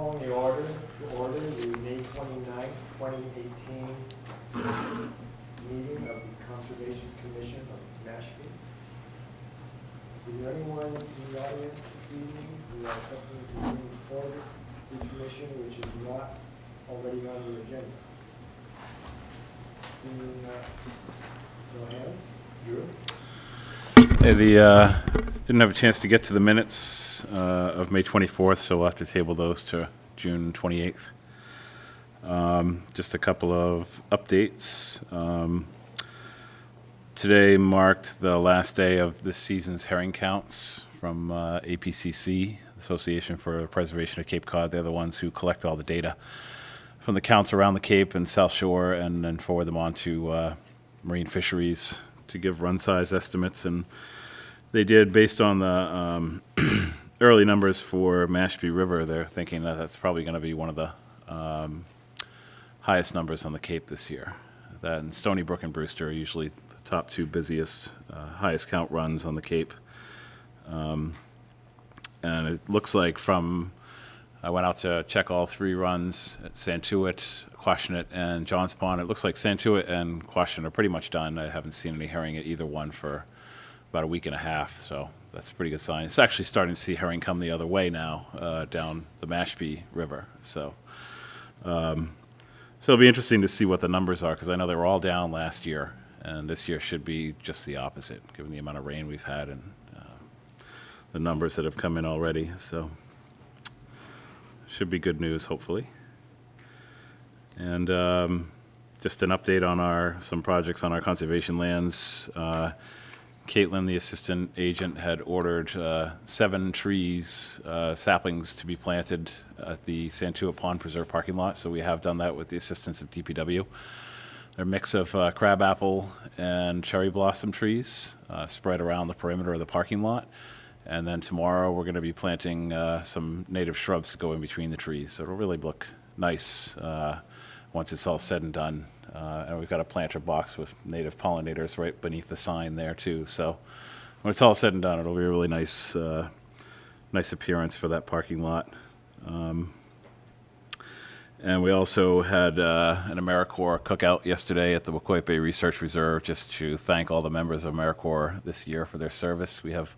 calling the order the May 29th, 2018 meeting of the Conservation Commission of Mashpee. Is there anyone in the audience this evening who has something to bring before the commission which is not already on the agenda? Seeing no hands. Drew? Hey, didn't have a chance to get to the minutes of May 24th, so we'll have to table those to June 28th. Just a couple of updates. Today marked the last day of this season's herring counts from APCC, Association for the Preservation of Cape Cod. They're the ones who collect all the data from the counts around the Cape and South Shore and then forward them on to marine fisheries to give run size estimates. And they did, based on the early numbers for Mashpee River, they're thinking that that's probably going to be one of the highest numbers on the Cape this year. That and Stony Brook and Brewster are usually the top two busiest, highest count runs on the Cape. And it looks like I went out to check all three runs at Santuit, Quashnet, and Johns Pond. It looks like Santuit and Quashnet are pretty much done. I haven't seen any herring at either one for about a week and a half, so that's a pretty good sign. It's actually starting to see herring come the other way now, down the Mashpee River. So it'll be interesting to see what the numbers are, because I know they were all down last year, and this year should be just the opposite, given the amount of rain we've had and the numbers that have come in already. So should be good news, hopefully. And just an update on some projects on our conservation lands. Caitlin, the assistant agent, had ordered 7 trees, saplings, to be planted at the Santuit Pond Preserve parking lot. So we have done that with the assistance of DPW. They're a mix of crabapple and cherry blossom trees spread around the perimeter of the parking lot. And then tomorrow we're going to be planting some native shrubs to go in between the trees. So it'll really look nice once it's all said and done. And we've got a planter box with native pollinators right beneath the sign there too. So when it's all said and done, it'll be a really nice, nice appearance for that parking lot. And we also had an AmeriCorps cookout yesterday at the Wacoit Bay Research Reserve, just to thank all the members of AmeriCorps this year for their service. We have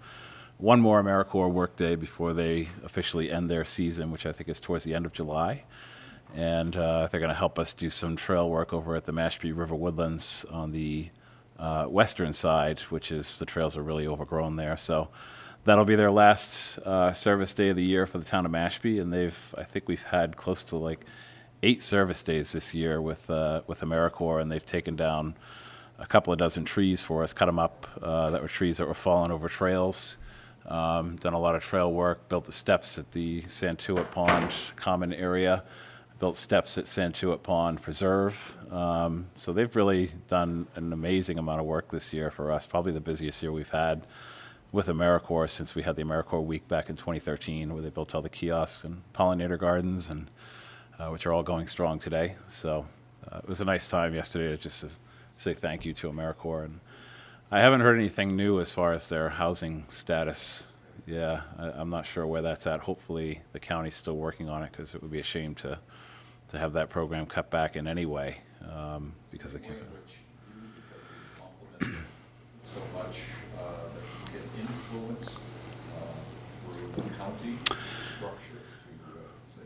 one more AmeriCorps workday before they officially end their season, which I think is towards the end of July. And they're going to help us do some trail work over at the Mashpee River Woodlands on the western side, which is, the trails are really overgrown there. So that'll be their last service day of the year for the town of Mashpee. And I think we've had close to like 8 service days this year with AmeriCorps, and they've taken down a couple of dozen trees for us, cut them up that were trees that were falling over trails. Done a lot of trail work, built the steps at the Santuit Pond common area, built steps at Santuit Pond Preserve. So they've really done an amazing amount of work this year for us, probably the busiest year we've had with AmeriCorps since we had the AmeriCorps Week back in 2013, where they built all the kiosks and pollinator gardens, and which are all going strong today. So it was a nice time yesterday to say thank you to AmeriCorps. And I haven't heard anything new as far as their housing status. Yeah, I'm not sure where that's at. Hopefully the county's still working on it, because it would be a shame to have that program cut back in any way, because it can't. So much that you get influence through the county structure.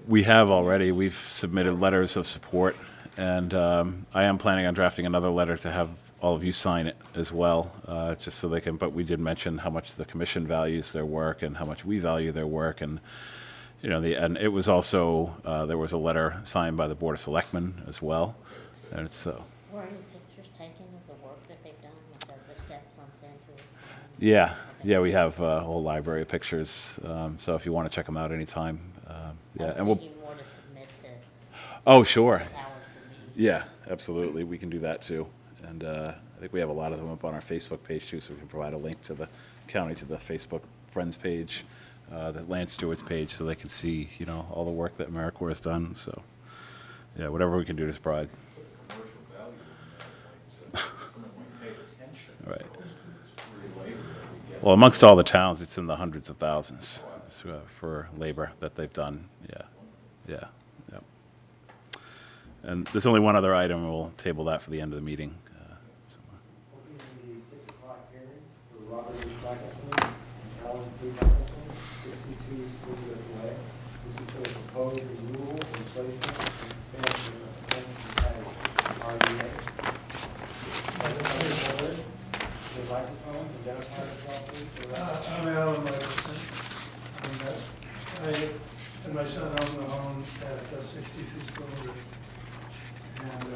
We have already. We've submitted letters of support, and I am planning on drafting another letter to have all of you sign it as well, just so they can. But we did mention how much the commission values their work and how much we value their work, and and it was also there was a letter signed by the Board of Selectmen as well, and it's so. Were any pictures taken of the work that they've done with the steps on Santuit? Yeah, we have a whole library of pictures. So if you want to check them out anytime, yeah, and we'll. More to submit to. Oh, sure. Yeah, absolutely. We can do that too. And I think we have a lot of them up on our Facebook page too, so we can provide a link to the county, to the Facebook Friends page, the Land Stewards page, so they can see, all the work that AmeriCorps has done. So, yeah, whatever we can do to provide. Right. Well, amongst all the towns, it's in the hundreds of thousands for labor that they've done. Yeah. Yeah, yep. And there's only one other item, we'll table that for the end of the meeting. Opening the 6 o'clock hearing for Robert H. Blackerson and Alan P. Blackerson, 62 Springfield Way. This is for the proposed removal, replacement, and expansion of the fence and patio, RDA. The microphone, identify yourself, please. for the record. I'm Alan Blackerson. I and my son own the home at 62 Springfield. And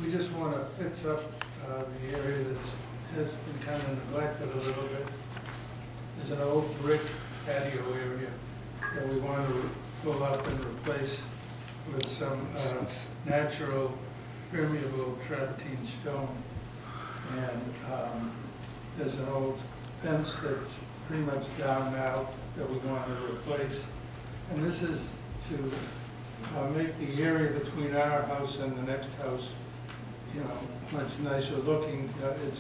we just want to fix up the area that has been kind of neglected a little bit. There's an old brick patio area that we want to pull up and replace with some natural permeable travertine stone. And there's an old fence that's pretty much down now that we want to replace. And this is to make the area between our house and the next house, you know, much nicer looking.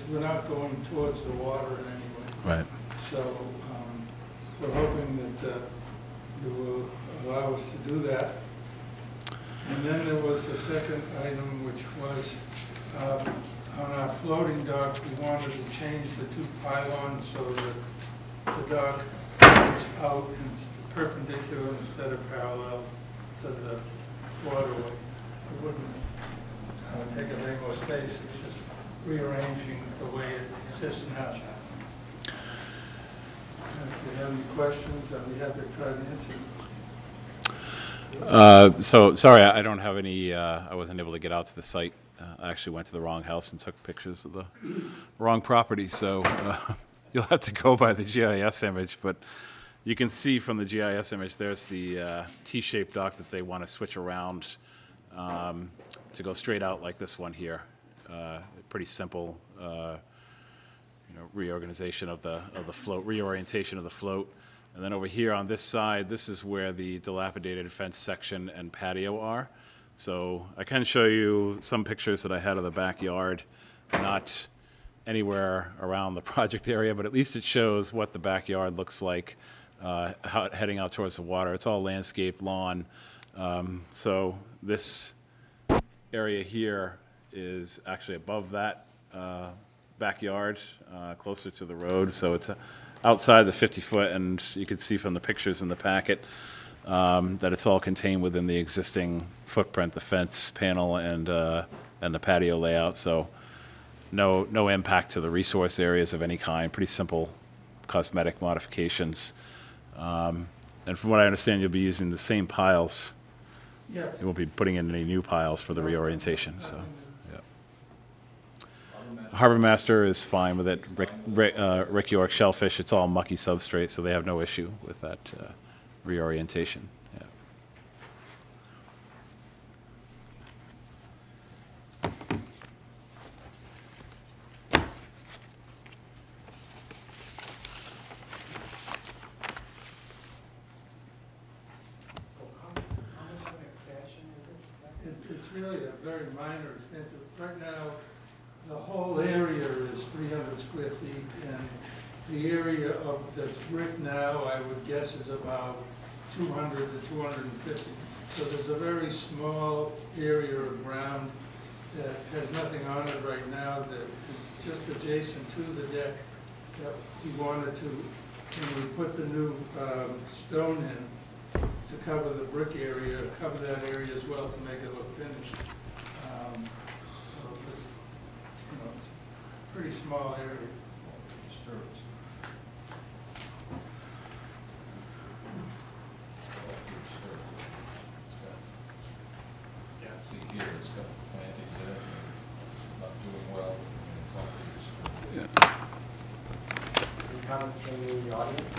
We're not going towards the water in any way. Right. So we're hoping that you will allow us to do that. And then there was the second item, which was on our floating dock, we wanted to change the 2 pylons so that the dock is out and perpendicular instead of parallel to the waterway. It wouldn't take up any more space. It's just rearranging the way it exists now. If you have any questions, I'd be happy to try to answer. So, sorry, I don't have any, I wasn't able to get out to the site. I actually went to the wrong house and took pictures of the wrong property, so you'll have to go by the GIS image, but you can see from the GIS image, there's the T-shaped dock that they want to switch around to go straight out like this one here. Pretty simple, reorganization of the float, reorientation of the float. And then over here on this side, this is where the dilapidated fence section and patio are. So I can show you some pictures that I had of the backyard, not anywhere around the project area, but at least it shows what the backyard looks like heading out towards the water. It's all landscaped lawn. So this area here is actually above that backyard, closer to the road. So it's outside the 50-foot, and you can see from the pictures in the packet that it's all contained within the existing footprint, the fence panel and the patio layout. So no impact to the resource areas of any kind. Pretty simple cosmetic modifications. And from what I understand, you'll be using the same piles. Yes. You won't be putting in any new piles for the reorientation. So, yeah. Harbor Master is fine with it. Rick York Shellfish, it's all mucky substrate, so they have no issue with that reorientation. Yeah. So how much of an expansion is it? It's really a very minor extension. Right now, the whole area is 300 square feet, and the area that's brick now, I would guess, is about 200 to 250. So there's a very small area of ground that has nothing on it right now, that is just adjacent to the deck that we wanted to, when we put the new stone in, to cover the brick area, cover that area as well to make it look finished. So, it's a pretty small area. Disturbance. Yeah, see here, it's got plantings there, not doing well, and it's all disturbed. Any comments from the audience?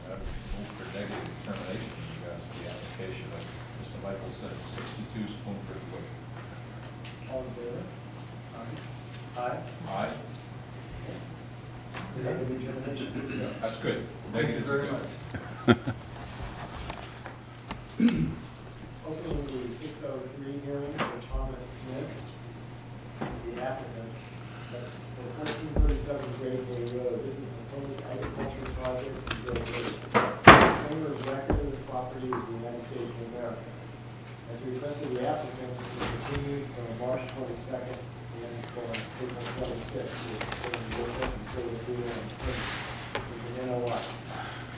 I would move for negative determination in regards to the application of Mr. Michelson, 62 Spoonford Way. All in favor? Aye. Aye? Negative determination? That's good. Thank you Negative is very good. much. Opening the 603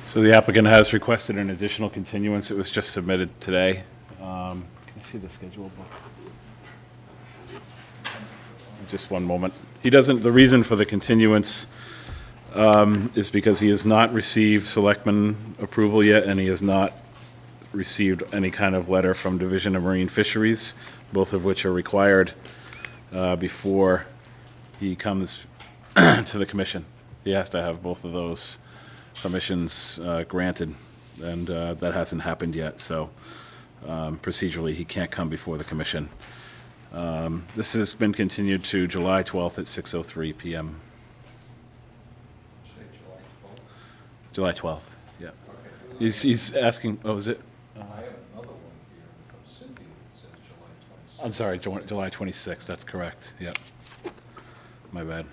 So the applicant has requested an additional continuance. It was just submitted today. Can I see the schedule book? Just one moment. He doesn't, the reason for the continuance is because he has not received selectman approval yet, and he has not received any kind of letter from Division of Marine Fisheries, both of which are required before he comes to the commission. He has to have both of those permissions granted, and that hasn't happened yet, so procedurally he can't come before the commission. This has been continued to July 12th at 6:03 p.m. Say July July 12th. 12th, yeah. Okay. He's asking, oh, is it? I have another one here from Cynthia that says July 26th. I'm sorry, July 26th, that's correct, yep. My bad.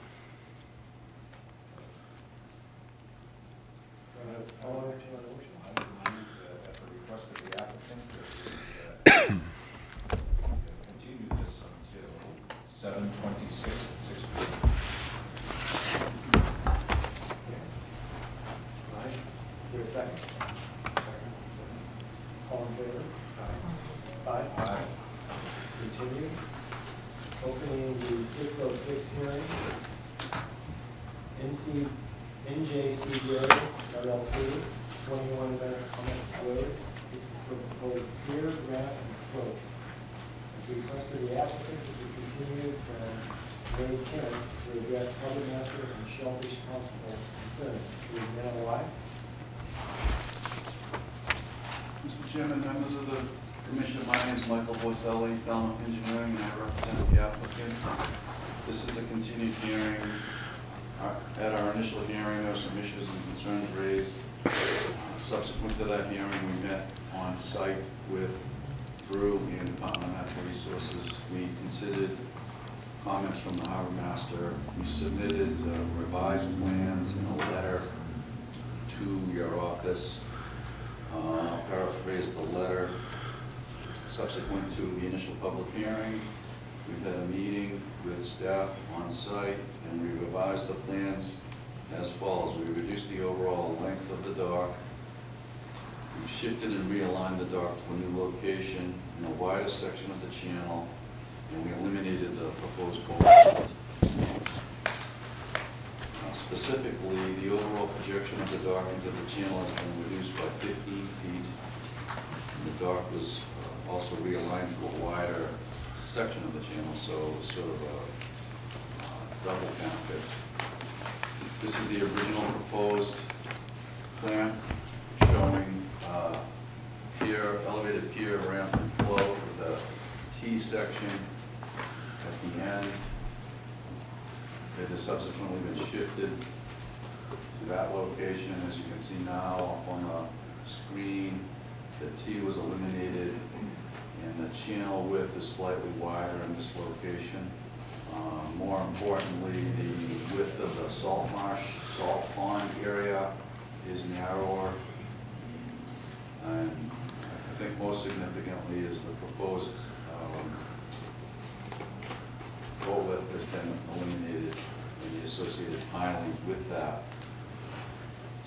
I'll entertain a motion. I would move that at the request of the applicant, that we continue this until 7/26 at 6 p.m. Aye. Is there a second? Second. All in favor? Aye. Aye. Continue. Opening the 606 hearing. NJCJ LLC, 21 Common Road. This is for proposed pier, ramp, and float. At the request of the applicant, it is continued from May 10th to address harbor master and shellfish constable concerns. Is now live? Mr. Chairman, members of the commission, my name is Michael Boiselli, Falmouth Engineering, and I represent the applicant. This is a continued hearing. At our initial hearing, there were some issues and concerns raised. Subsequent to that hearing, we met on site with Drew and Department of Natural Resources. We considered comments from the harbor master. We submitted revised plans in a letter to your office. I'll paraphrase the letter. Subsequent to the initial public hearing, we've had a meeting with staff on site, and we revised the plans as follows. We reduced the overall length of the dock. We shifted and realigned the dock to a new location in a wider section of the channel, and we eliminated the proposed boat. Specifically, the overall projection of the dock into the channel has been reduced by 15 feet. And the dock was also realigned to a wider section of the channel, so it's sort of a double benefit. This is the original proposed plan showing pier, elevated pier, ramp, and float with a T section at the end. It has subsequently been shifted to that location. As you can see now up on the screen, the T was eliminated, and the channel width is slightly wider in this location. More importantly, the width of the salt marsh, salt pond area is narrower. And I think most significantly is the proposed boat lift has been eliminated and the associated pilings with that.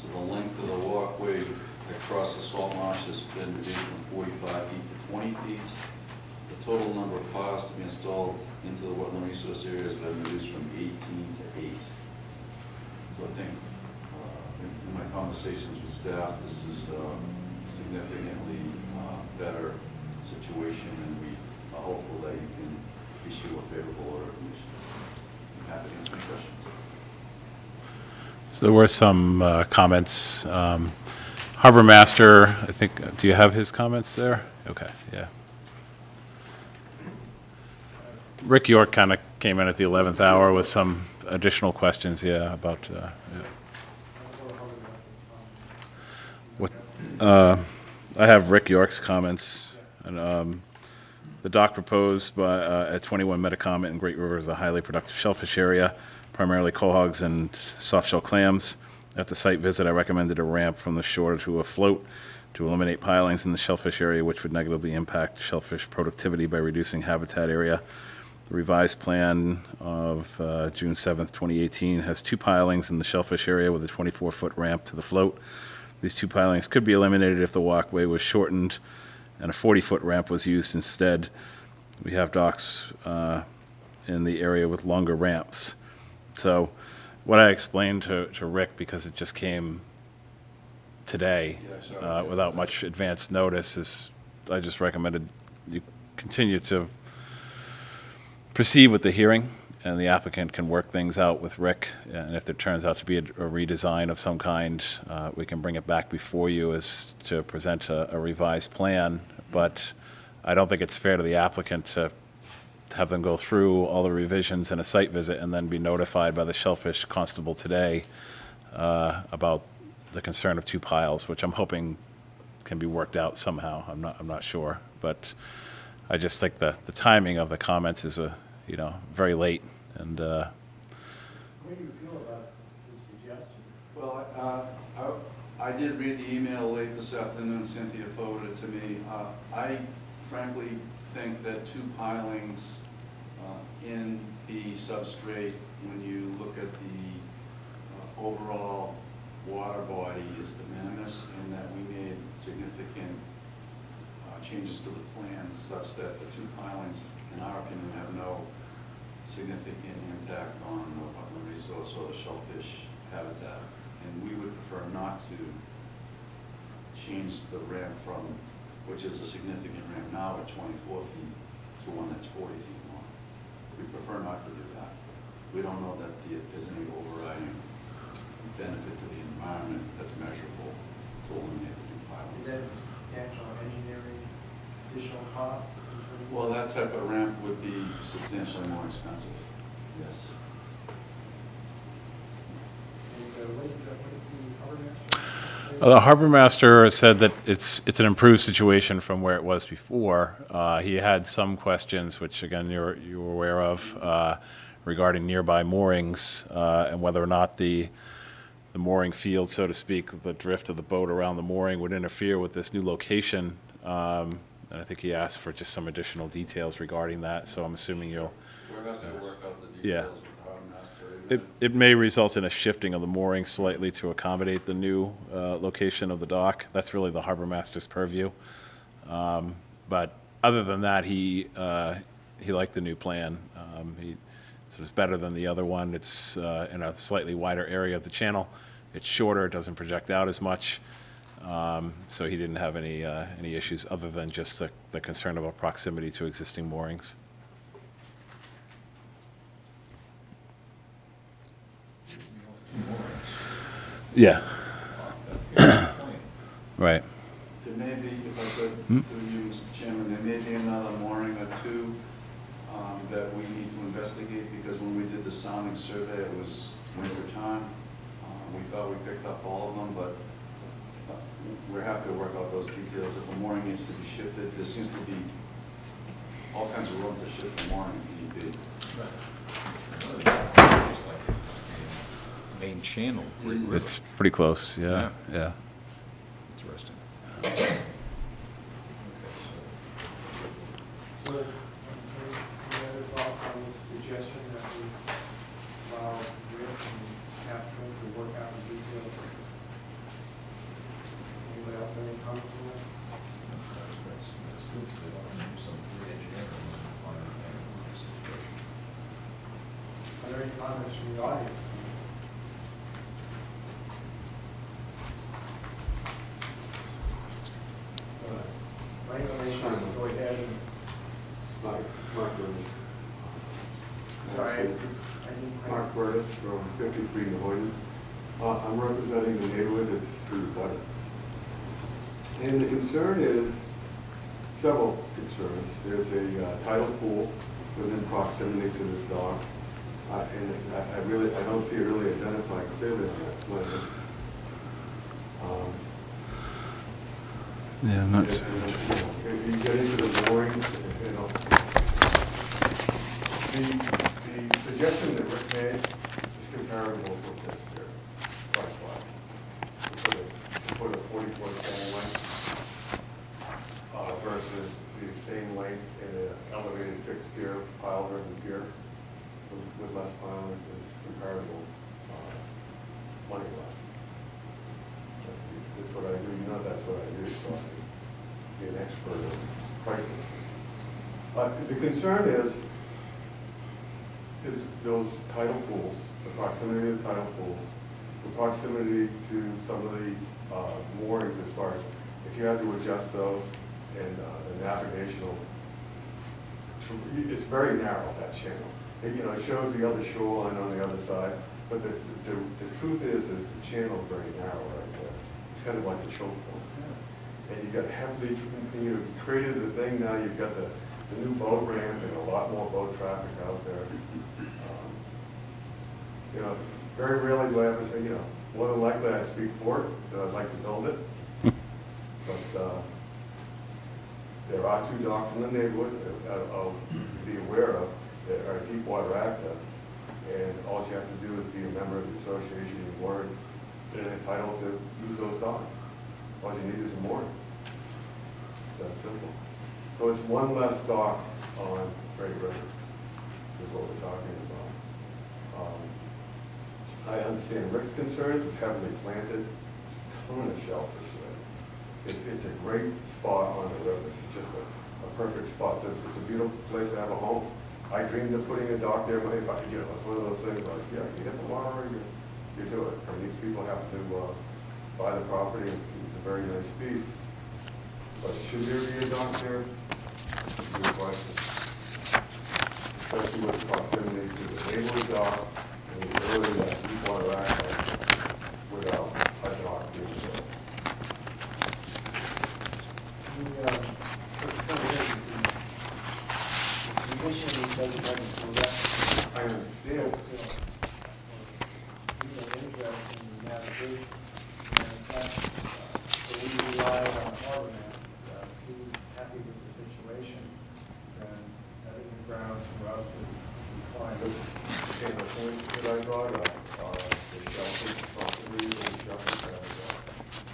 So the length of the walkway across the salt marsh has been reduced from 45 feet to 20 feet. The total number of cars to be installed into the wetland resource area has been reduced from 18 to 8. So I think in my conversations with staff, this is a significantly better situation, and we are hopeful that you can issue a favorable order of conditions. I'm happy to answer any questions. So there were some comments. Harbor Master, I think, do you have his comments there? Okay, yeah. Rick York kind of came in at the 11th hour with some additional questions, yeah, about, yeah. What, I have Rick York's comments. And, the dock proposed by, at 21 Metacomet in Great River is a highly productive shellfish area, primarily quahogs and softshell clams. At the site visit, I recommended a ramp from the shore to a float to eliminate pilings in the shellfish area, which would negatively impact shellfish productivity by reducing habitat area. The revised plan of June 7th, 2018 has 2 pilings in the shellfish area with a 24-foot ramp to the float. these two pilings could be eliminated if the walkway was shortened and a 40-foot ramp was used instead. We have docks in the area with longer ramps. So what I explained to Rick, because it just came today without much advance notice, is I just recommended you continue to proceed with the hearing, and the applicant can work things out with Rick. And if there turns out to be a redesign of some kind, we can bring it back before you as to present a revised plan. But I don't think it's fair to the applicant to have them go through all the revisions in a site visit and then be notified by the Shellfish Constable today about the concern of two piles, which I'm hoping can be worked out somehow. I'm not sure, but I just think the timing of the comments is very late, and What do you feel about this suggestion? Well, I did read the email late this afternoon. Cynthia forwarded it to me. I frankly think that two pilings in the substrate, when you look at the overall water body, is de minimis, in that we made significant changes to the plans such that the two pilings, in our opinion, have no significant impact on the upland resource or the shellfish habitat. And we would prefer not to change the ramp from, which is a significant ramp now at 24 feet, to one that's 40 feet long. We prefer not to do that. We don't know that there's any overriding benefit to the environment that's measurable to eliminate the two pilings. Is that substantial engineering additional cost? Well, that type of ramp would be substantially more expensive, yes. And what did the harbor master say? the harbor master said that it's an improved situation from where it was before. He had some questions, which again you were aware of, regarding nearby moorings and whether or not the mooring field, so to speak, the drift of the boat around the mooring would interfere with this new location. And I think he asked for just some additional details regarding that, so I'm assuming you'll... We're going to work out the Yeah. details with the harbor master. It may result in a shifting of the mooring slightly to accommodate the new location of the dock. That's really the harbor master's purview. But other than that, he liked the new plan. So it's better than the other one. It's in a slightly wider area of the channel. It's shorter, it doesn't project out as much. So he didn't have any issues other than just the concern about proximity to existing moorings. Yeah. Right. There may be, if I could, through you, Mr. Chairman, there may be another mooring or two that we need to investigate, because when we did the sounding survey, it was winter time. We thought we picked up all of them, but we're happy to work out those details. If a mooring needs to be shifted, there seems to be all kinds of room to shift the mooring if need be. Main channel. It's pretty close, yeah. Interesting. So, any other thoughts on this suggestion that we allow Rick and applicant to work out the details of this? Anybody else have any comments on that? That's good, so they don't have to do some re-engineering and find a situation. Are there any comments from the audience? My inclination is to go ahead and, Mark Burtis. sorry, I didn't. Mark Burtis from 53 Nahoyden. I'm representing the neighborhood that's through the butter. And the concern is, several concerns. There's a tidal pool within proximity to this dock. And I don't see it really identified clearly on that plan. Yeah, I'm not... If you get into the moorings, the suggestion that Rick made is comparable with this here, price-wise. To put a 40-foot pole length versus the same length in an elevated fixed pier, pile-driven pier, with less piling is comparable money-wise. It's not that's what I do, so I can be an expert in prices. The concern is those tidal pools, the proximity of the tidal pools, the proximity to some of the moorings as far as if you had to adjust those and the navigational, it's very narrow, that channel. It shows the other shoreline on the other side, but the truth is the channel is very narrow right there. It's kind of like a choke point. And you've got heavily, you created the thing, now you've got the new boat ramp and a lot more boat traffic out there. Very rarely do I ever say, more than likely I'd speak for it, that I'd like to build it. But there are 2 docks in the neighborhood I'll be aware of that are deep water access. And all you have to do is be a member of the association and warrant and entitled to use those docks. All you need is a mooring. It's that simple. So it's one less dock on Great River is what we're talking about. I understand Rick's concerns. It's heavily planted. It's a ton of shellfish there. It's a great spot on the river. It's just a perfect spot. It's a beautiful place to have a home. I dreamed of putting a dock there, but it's one of those things like, yeah, you hit the water, you do it. I mean, these people have to buy the property. It's a very nice piece. But should there be a dock there? It's a good question. Especially with proximity to the neighborhood dock and the ability to have deep water access without a dock being built. I understand. Interesting navigation, and in fact, so we rely on a harbor map. Who's happy with the situation, and I think the grounds for us to decline. And the points that I brought up are the shellfish properties and shellfish habitat,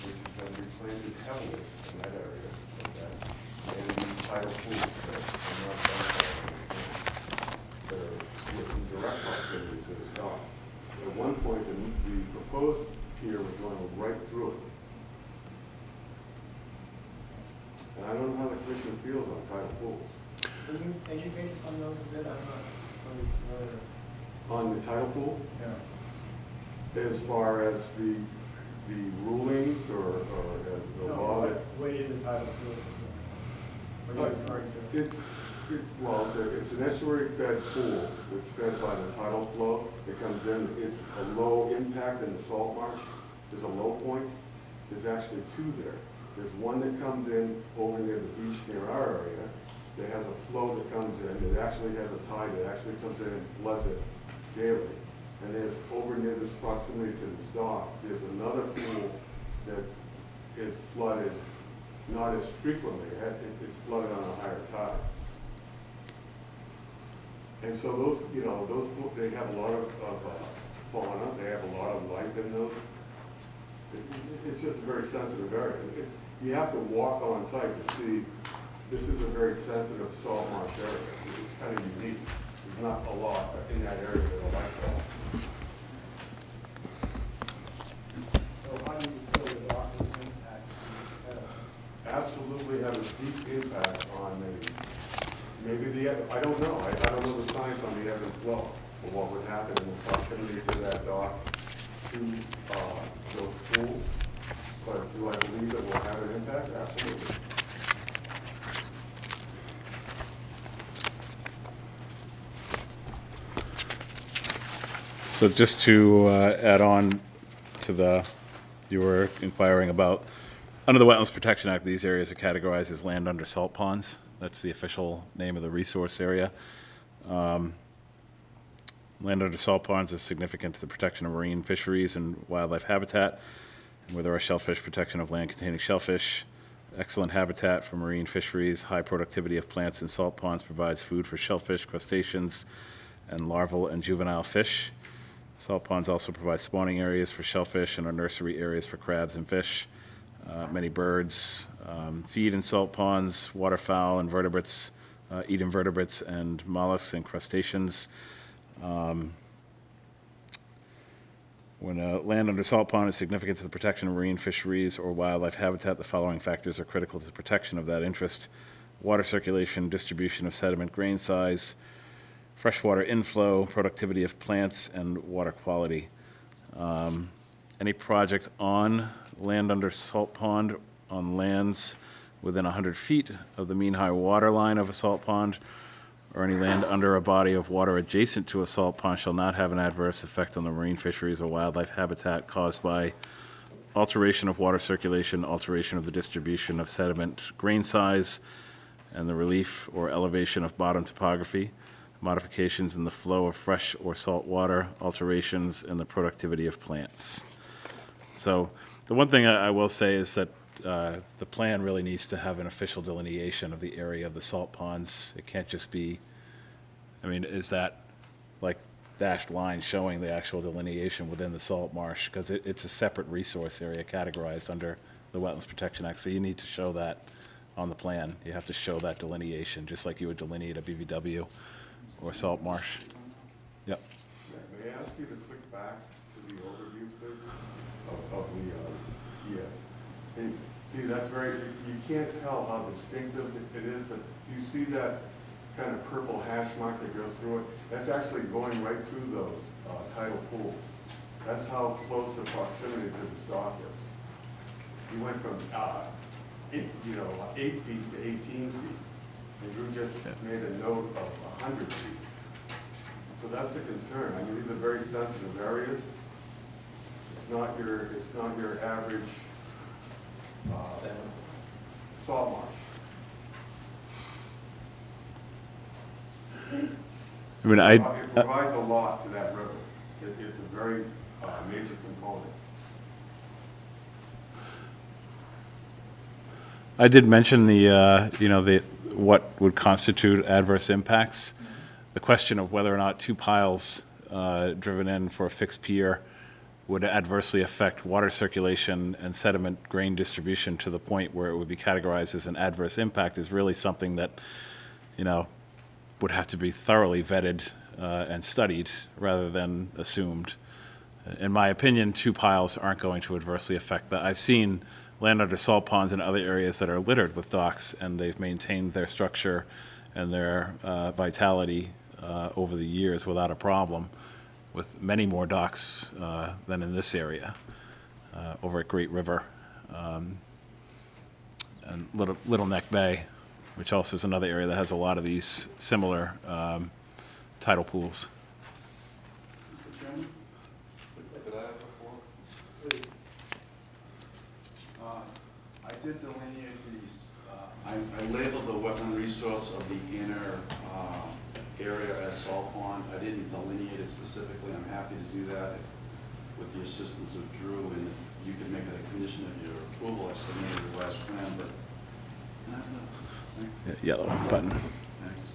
which has been replanted heavily in that area. And these tidal pools that are not that are in direct proximity to the dock. At one point, the proposed pier was going right through it. And I don't know how the commission feels on tidal pools. Can you educate us on those a bit? I'm not really familiar. On the tidal pool, Yeah. as far as the rulings or the law that What is a tidal pool? What are you referring to? Well, it's an estuary-fed pool that's fed by the tidal flow. It comes in, it's a low impact in the salt marsh. There's a low point. There's actually 2 there. There's one that comes in over near the beach near our area that has a flow that comes in. It actually has a tide that actually comes in and floods it daily. And there's over near this proximity to the dock, there's another pool that is flooded not as frequently. It's flooded on a higher tide. And so those, they have a lot of fauna. They have a lot of life in those. It's just a very sensitive area. You have to walk on site to see this is a very sensitive salt marsh area. It's kind of unique. There's not a lot in that area that are like that. So how do you feel the dock will impact the Absolutely have a deep impact on maybe I don't know. I don't know the science on the ebb and flow of what would happen in the proximity to that dock to those pools. But do I believe it will have an impact? Absolutely. So just to add on to you were inquiring about, under the Wetlands Protection Act, these areas are categorized as land under salt ponds. That's the official name of the resource area. Land under salt ponds is significant to the protection of marine fisheries and wildlife habitat, and where there are shellfish, protection of land containing shellfish, excellent habitat for marine fisheries, high productivity of plants in salt ponds provides food for shellfish, crustaceans, and larval and juvenile fish. Salt ponds also provide spawning areas for shellfish and are nursery areas for crabs and fish. Many birds feed in salt ponds, waterfowl, invertebrates, eat invertebrates and mollusks and crustaceans. When land under salt pond is significant to the protection of marine fisheries or wildlife habitat, the following factors are critical to the protection of that interest: water circulation, distribution of sediment, grain size, freshwater inflow, productivity of plants, and water quality. Any project on land under salt pond, on lands within 100 feet of the mean high water line of a salt pond, or any land under a body of water adjacent to a salt pond shall not have an adverse effect on the marine fisheries or wildlife habitat caused by alteration of water circulation, alteration of the distribution of sediment, grain size, and the relief or elevation of bottom topography, modifications in the flow of fresh or salt water, alterations in the productivity of plants. So the one thing I will say is that the plan really needs to have an official delineation of the area of the salt ponds. It can't just be, I mean, is that like dashed line showing the actual delineation within the salt marsh? Because it's a separate resource area categorized under the Wetlands Protection Act, so you need to show that on the plan. You have to show that delineation, just like you would delineate a BVW or salt marsh. Yep. May I ask you to click back to the overview, please, of the ES? And see, that's very, you can't tell how distinctive it is, but you see that kind of purple hash mark that goes through it? That's actually going right through those tidal pools. That's how close the proximity to the stock is. You went from 8 feet to 18 feet. And Drew just made a note of 100 feet. So that's the concern. I mean, these are very sensitive areas. It's not your average salt marsh. I mean, It provides a lot to that river. It's a very major component. I did mention the what would constitute adverse impacts. The question of whether or not two piles driven in for a fixed pier would adversely affect water circulation and sediment grain distribution to the point where it would be categorized as an adverse impact is really something that, would have to be thoroughly vetted and studied rather than assumed. In my opinion, two piles aren't going to adversely affect that. I've seen land under salt ponds in other areas that are littered with docks, and they've maintained their structure and their vitality over the years without a problem, with many more docks than in this area over at Great River and Little Neck Bay, which also is another area that has a lot of these similar tidal pools. Mr. Chairman, could I have the floor? Please. I did delineate these, I labeled the wetland resource of the inner area as salt pond. I didn't delineate it specifically. I'm happy to do that with the assistance of Drew, and if you could make it a condition of your approval. I submitted the last plan, but Yellow button. thanks.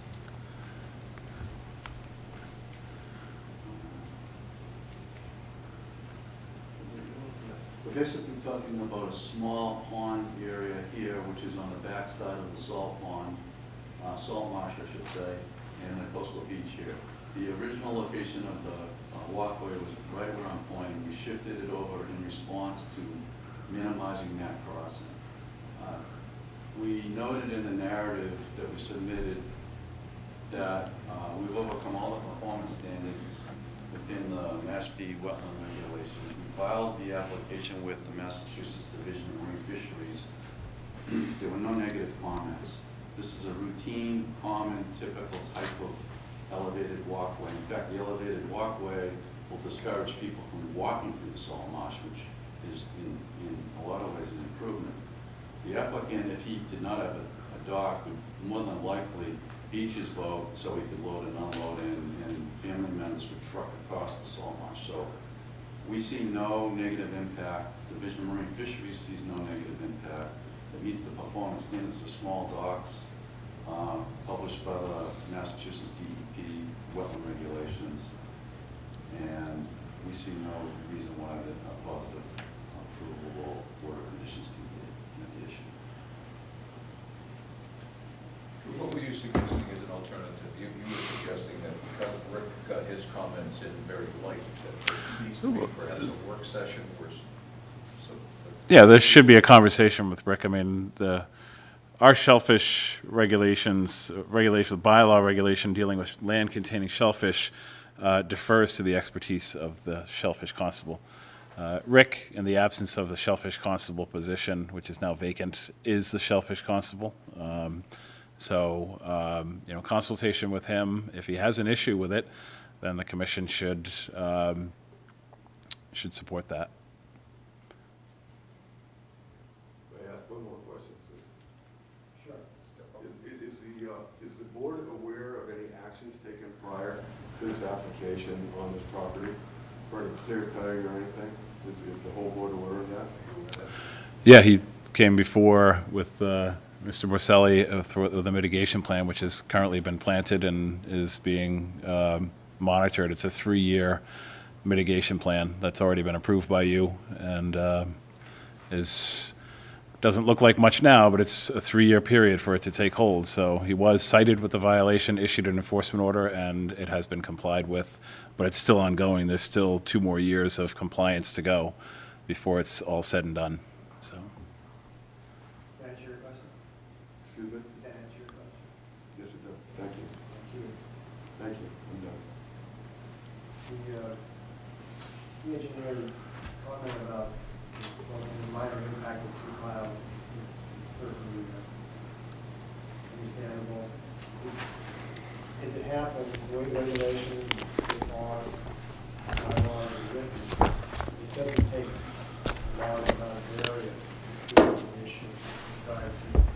We're basically talking about a small pond area here, which is on the back side of the salt pond, salt marsh, I should say, and the coastal beach here. The original location of the walkway was right where I'm pointing. We shifted it over in response to minimizing that crossing. We noted in the narrative that we submitted that we've overcome all the performance standards within the Mashpee wetland regulations. We filed the application with the Massachusetts Division of Marine Fisheries. There were no negative comments. This is a routine, common, typical type of elevated walkway. In fact, the elevated walkway will discourage people from walking through the salt marsh, which is in a lot of ways an improvement. The applicant, if he did not have a dock, would more than likely beach his boat so he could load and unload and family members would truck across the salt marsh. So we see no negative impact. The Division of Marine Fisheries sees no negative impact. It meets the performance standards for small docks published by the Massachusetts DEP wetland regulations. And we see no reason why the positive approval or order conditions can be an issue. What were you suggesting as an alternative? You were suggesting that because Rick got his comments in very light, that there needs to be perhaps a work session where, so. Yeah, there should be a conversation with Rick. I mean, our shellfish regulations, bylaw regulation dealing with land containing shellfish defers to the expertise of the shellfish constable. Rick, in the absence of the shellfish constable position, which is now vacant, is the shellfish constable. Consultation with him, if he has an issue with it, then the commission should support that. May I ask one more question, please? Sure. Is the board aware of any actions taken prior to this application on this property, for any clear cutting or anything? Is the whole board aware of that? Yeah, he came before with Mr. Borselli with a mitigation plan, which has currently been planted and is being monitored. It's a 3-year mitigation plan that's already been approved by you, and doesn't look like much now, but it's a 3-year period for it to take hold. So he was cited with the violation, issued an enforcement order, and it has been complied with, but it's still ongoing. There's still 2 more years of compliance to go before it's all said and done. So. Does that answer your question? Excuse me? Does that answer your question? Yes, it does. Thank you. Thank you. Thank you. I'm done. The engineer's comment about the minor impact of 2 miles is certainly understandable. If it happens, the way the regulations are bylaws are written, it doesn't take a large amount of area to do an issue prior to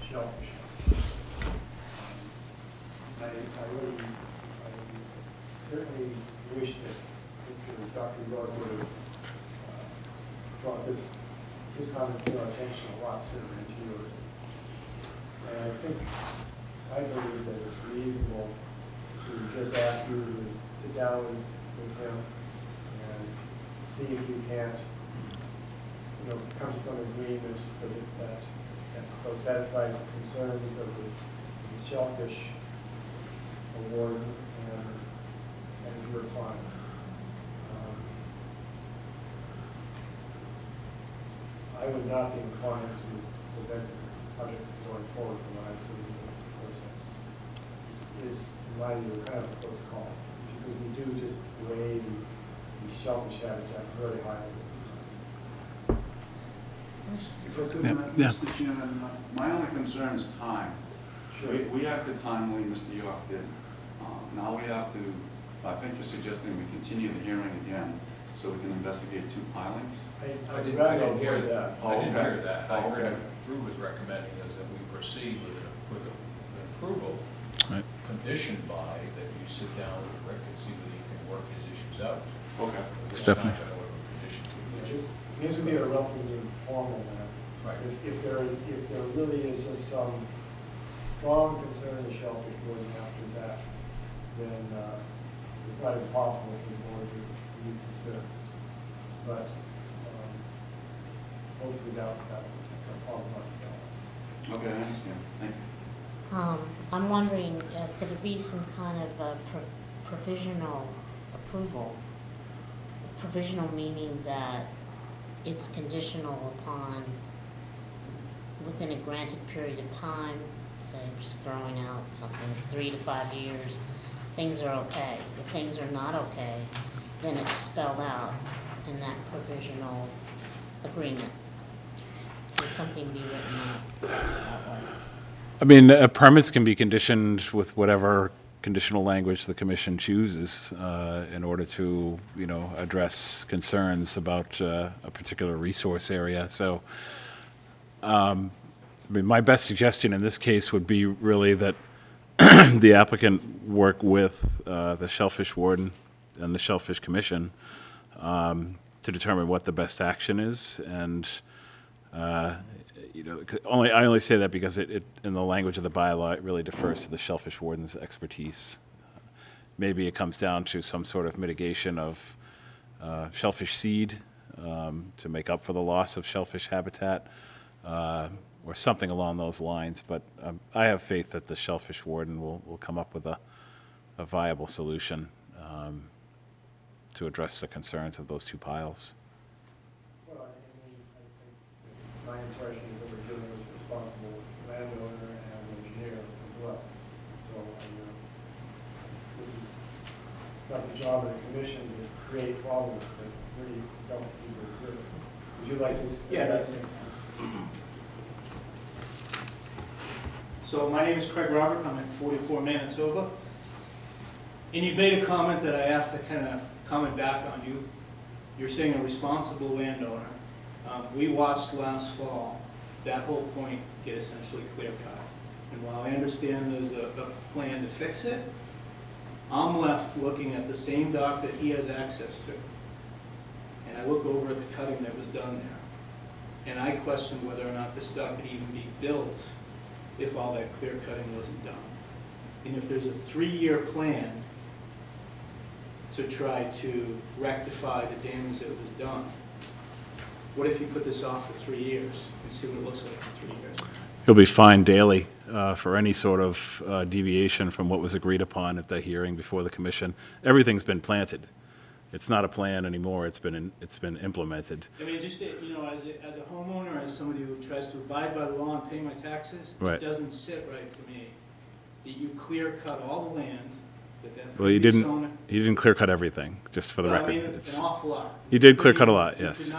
shellfish. I certainly wish that Dr. York would have brought his comment to our attention a lot sooner than 2 years. And I believe that it's reasonable to just ask you to sit down with him and see if you can't, come to some agreement so that satisfies the concerns of the shellfish warden and your client. I would not be inclined to prevent the project going forward from what I see in the process. This is, in my view, kind of a close call, because we do just weigh the shellfish habitat very highly. If I could, Yeah. Mr. Chairman, my only concern is time. Sure. We acted timely, Mr. York did. Now we have to, I think you're suggesting we continue the hearing again, so we can investigate 2 pilings? I didn't hear that. I didn't hear okay. that. I Oh, heard okay. what Drew was recommending is that we proceed with an approval Right. conditioned by that you sit down with Rick and see whether he can work his issues out. Okay. Stephanie. These would be a relatively informal matter. Right. If there really is just some strong concern of shellfish boarding after that, then it's not impossible for the board to reconsider. But hopefully that problem not Okay, I understand. Thank you. I'm wondering, could it be some kind of provisional approval? Provisional meaning that it's conditional upon, within a granted period of time, say, I'm just throwing out something, 3 to 5 years, things are okay. If things are not okay, then it's spelled out in that provisional agreement. Could something be written out that way? I mean, permits can be conditioned with whatever conditional language the commission chooses in order to, address concerns about a particular resource area. So, my best suggestion in this case would be really that the applicant work with the Shellfish Warden and the Shellfish Commission to determine what the best action is. And I only say that because it in the language of the bylaw, it really defers to the Shellfish Warden's expertise. Maybe it comes down to some sort of mitigation of shellfish seed to make up for the loss of shellfish habitat, or something along those lines. But I have faith that the Shellfish Warden will come up with a viable solution to address the concerns of those two piles. Well, I mean, I think my impression is that we're dealing with a responsible landowner and engineer as well. So, this is not the job of the commission to create problems that really don't even exist. Would you like to? Yeah, that's it. So my name is Craig Robert, I'm at 44 Manitoba. And you've made a comment that I have to kind of comment back on you. You're saying a responsible landowner. We watched last fall that whole point get essentially clear cut. And while I understand there's a plan to fix it, I'm left looking at the same dock that he has access to. And I look over at the cutting that was done there. And I question whether or not this dock could even be built if all that clear cutting wasn't done. And if there's a 3-year plan to try to rectify the damage that was done, what if you put this off for 3 years and see what it looks like in 3 years? He'll be fined daily for any sort of deviation from what was agreed upon at the hearing before the commission. Everything's been planted. It's not a plan anymore. It's been implemented. I mean, just, you know, as a homeowner, as somebody who tries to abide by the law and pay my taxes, Right. it doesn't sit right to me that you clear cut all the land that Well, you previous owner. didn't clear cut everything, just for the Well, I record. mean, It's- an awful lot. You did clear cut a lot, yes.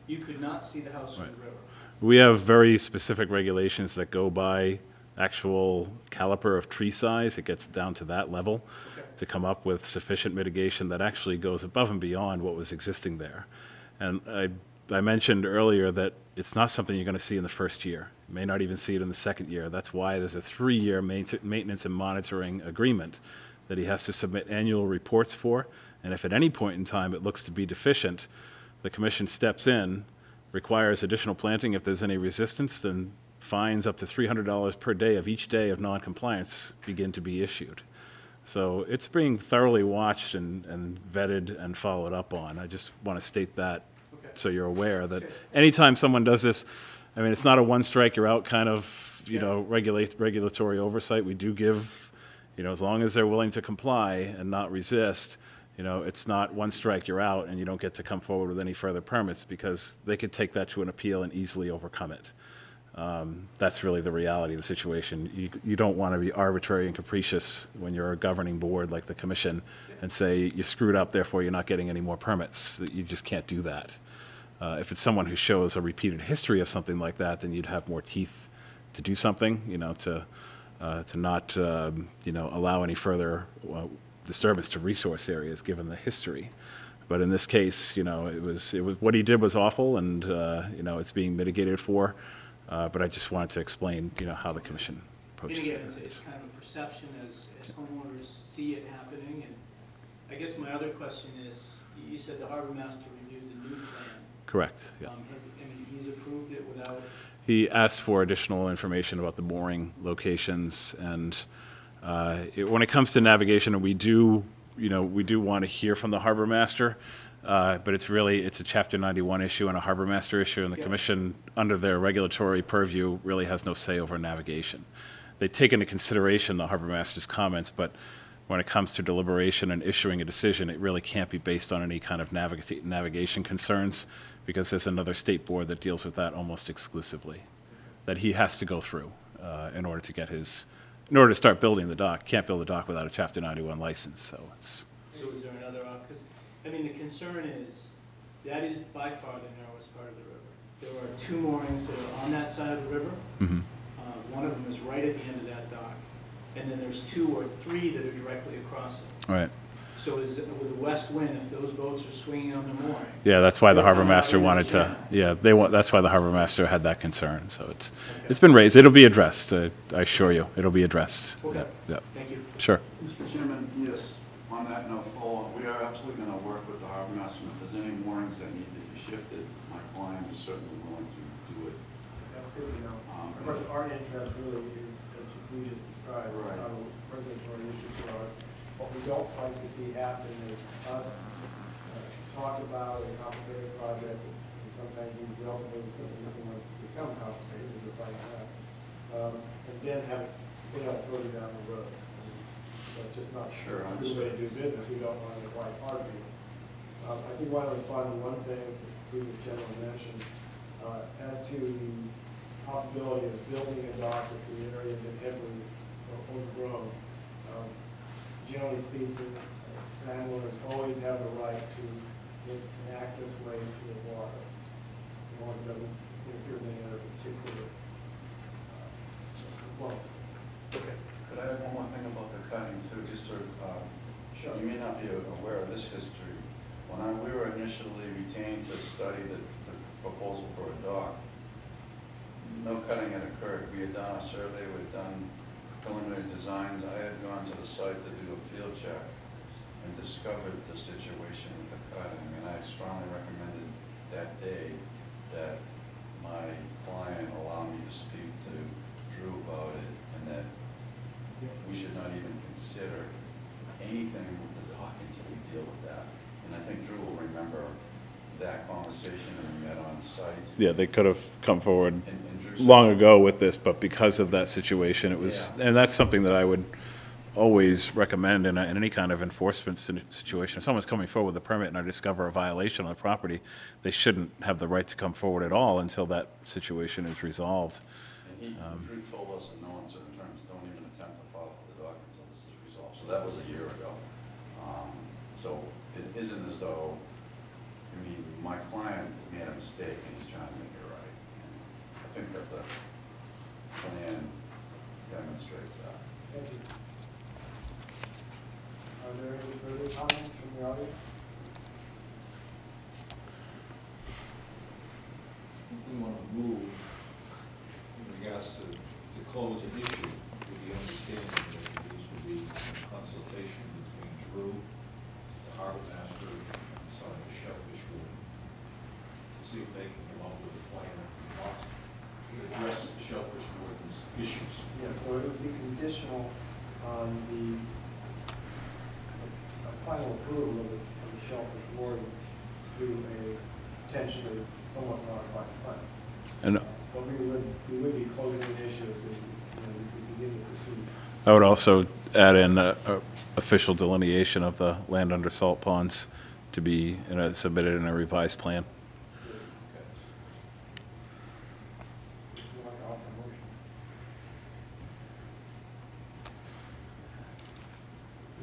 You could not see the house from Right. the river. We have very specific regulations that go by actual caliper of tree size. It gets down to that level Okay. to come up with sufficient mitigation that actually goes above and beyond what was existing there. And I mentioned earlier that it's not something you're going to see in the first year. You may not even see it in the second year. That's why there's a 3-year maintenance and monitoring agreement that he has to submit annual reports for. And if at any point in time it looks to be deficient, the commission steps in, requires additional planting. If there's any resistance, then fines up to $300 per day of each day of noncompliance begin to be issued. So it's being thoroughly watched and vetted and followed up on. I just want to state that Okay. so you're aware that Okay. anytime someone does this, I mean, it's not a one strike, you're out kind of, you Yeah. know, regulatory oversight. We do give, you know, as long as they're willing to comply and not resist, you know, it's not one strike, you're out, and you don't get to come forward with any further permits because they could take that to an appeal and easily overcome it. That's really the reality of the situation. You don't want to be arbitrary and capricious when you're a governing board like the commission and say you screwed up, therefore you're not getting any more permits. You just can't do that. If it's someone who shows a repeated history of something like that, then you'd have more teeth to do something, you know, to not, you know, allow any further disturbance to resource areas given the history. But in this case, you know, it was what he did was awful, and you know, it's being mitigated for. But I just wanted to explain, you know, how the commission And approaches again, it. it's kind of a perception as homeowners see it happening. And I guess my other question is, you said the harbor master reviewed the new plan. Correct. Yeah. And he's approved it without, He asked for additional information about the mooring locations, and when it comes to navigation, we do want to hear from the harbor master, but it's a Chapter 91 issue and a harbor master issue, and the Yeah. commission, under their regulatory purview, really has no say over navigation. They take into consideration the harbor master's comments, but when it comes to deliberation and issuing a decision, it really can't be based on any kind of navigation concerns, because there's another state board that deals with that almost exclusively, that he has to go through in order to start building the dock. Can't build a dock without a Chapter 91 license, so it's. so is there another, because, I mean, the concern is, that is by far the narrowest part of the river. There are 2 moorings that are on that side of the river. Mhm. One of them is right at the end of that dock. And then there's 2 or 3 that are directly across it. Right. So is it, with the west wind, if those boats are swinging on the mooring? Yeah, that's why the They're harbor coming out master into the wanted to, channel. yeah, that's why the harbor master had that concern, so Okay. it's been raised. It'll be addressed, I assure you, it'll be addressed. Okay. Yep, yep. Thank you. Sure. Mr. Chairman, yes, on that note, we are absolutely going to work with the harbor master. If there's any moorings that need to be shifted, my client is certainly willing to do it. That's good to know. Of course, our interest really is, as we just described, it's Right. not a regulatory issue for us. What we don't like to see happen is us talk about a complicated project, and sometimes these relatively simple things become complicated, as we find out. And then have it fail further down the road. It's just not Sure, a good way to do business. We don't want to apply parking. I do want to respond to one thing the previous gentleman mentioned, as to the possibility of building a dock if the area is heavily overgrown. Generally speaking, landowners always have the right to get an access way to the water, as long as it doesn't interfere with any other particular flows. Okay. Could I add one more thing about the cutting too, just to, Sure. you may not be aware of this history. When we were initially retained to study the proposal for a dock, no cutting had occurred. We had done a survey, we had done preliminary designs. I had gone to the site to do a field check and discovered the situation with the cutting, and I strongly recommended that day that my client allow me to speak to Drew about it, and that we should not even consider anything with the dock until we deal with that. And I think Drew will remember that conversation and we met on site. Yeah, they could have come forward And Drew said, long ago with this, but because of that situation, it was, Yeah. and that's something that I would always recommend in any kind of enforcement situation. If someone's coming forward with a permit and I discover a violation on the property, they shouldn't have the right to come forward at all until that situation is resolved. and Drew told us in no uncertain terms, don't even attempt to file for the dock until this is resolved. So that was a year ago. So it isn't as though, I mean, my client made a mistake and he's trying to make it right. And I think that the plan demonstrates that. Thank you. Are there any further comments from the audience? We want to move in regards to close an issue with the understanding that there needs to be consultation between Drew, the harbor master, and some of the shellfish warden, to see if they can come up with a plan to address the shellfish warden's issues. Yeah, so it would be conditional on the final approval of the shellfish warden to do a potentially somewhat modified plan. And But we would be closing the issue so we could begin to proceed. I would also add in a official delineation of the land under salt ponds to be submitted in a revised plan. Would you like to offer a motion?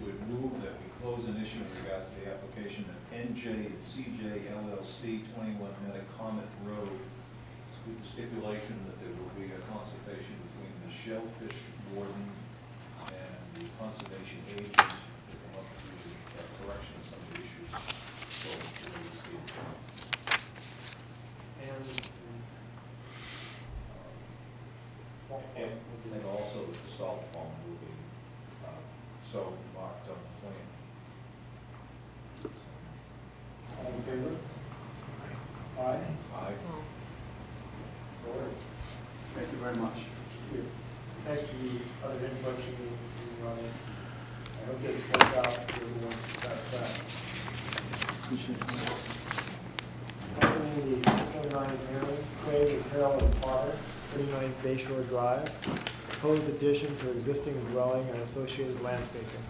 Would move that we close an issue in regards to the application of NJ and CJ LLC, 21 Metacomet Road, with the stipulation that there will be a consultation between the shellfish warden and the conservation agent to come up with a correction of some of the issues. So, and also the salt pond will be so marked on the plan. All in favor? Aye. Aye. Ordered. Thank you very much. Thank you. Other input from the audience. I hope this works out for everyone's satisfaction. Opening the 609 Maryland, Craig and Carol and Potter, 39 Bayshore Drive. Proposed addition to existing dwelling and associated landscaping.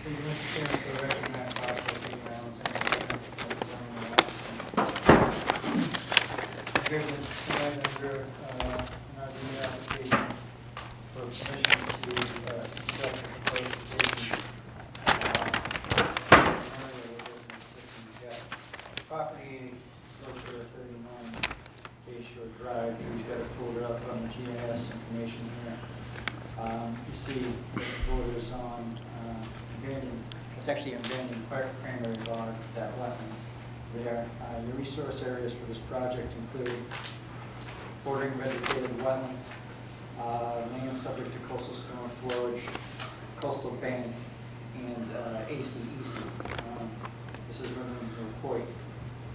Mr. Chairman, for the record, Matt Foster, Here's this plan under the application for permission to construct a proposed addition. Property located at 39 Bayshore Drive. We've got it pulled up on the GIS information here. You see the borders on abandoned, it's actually abandoned cranberry bog, that wetlands there. Your resource areas for this project include bordering vegetated wetland, land subject to coastal storm flowage, coastal bank, and ACEC. This is within the Point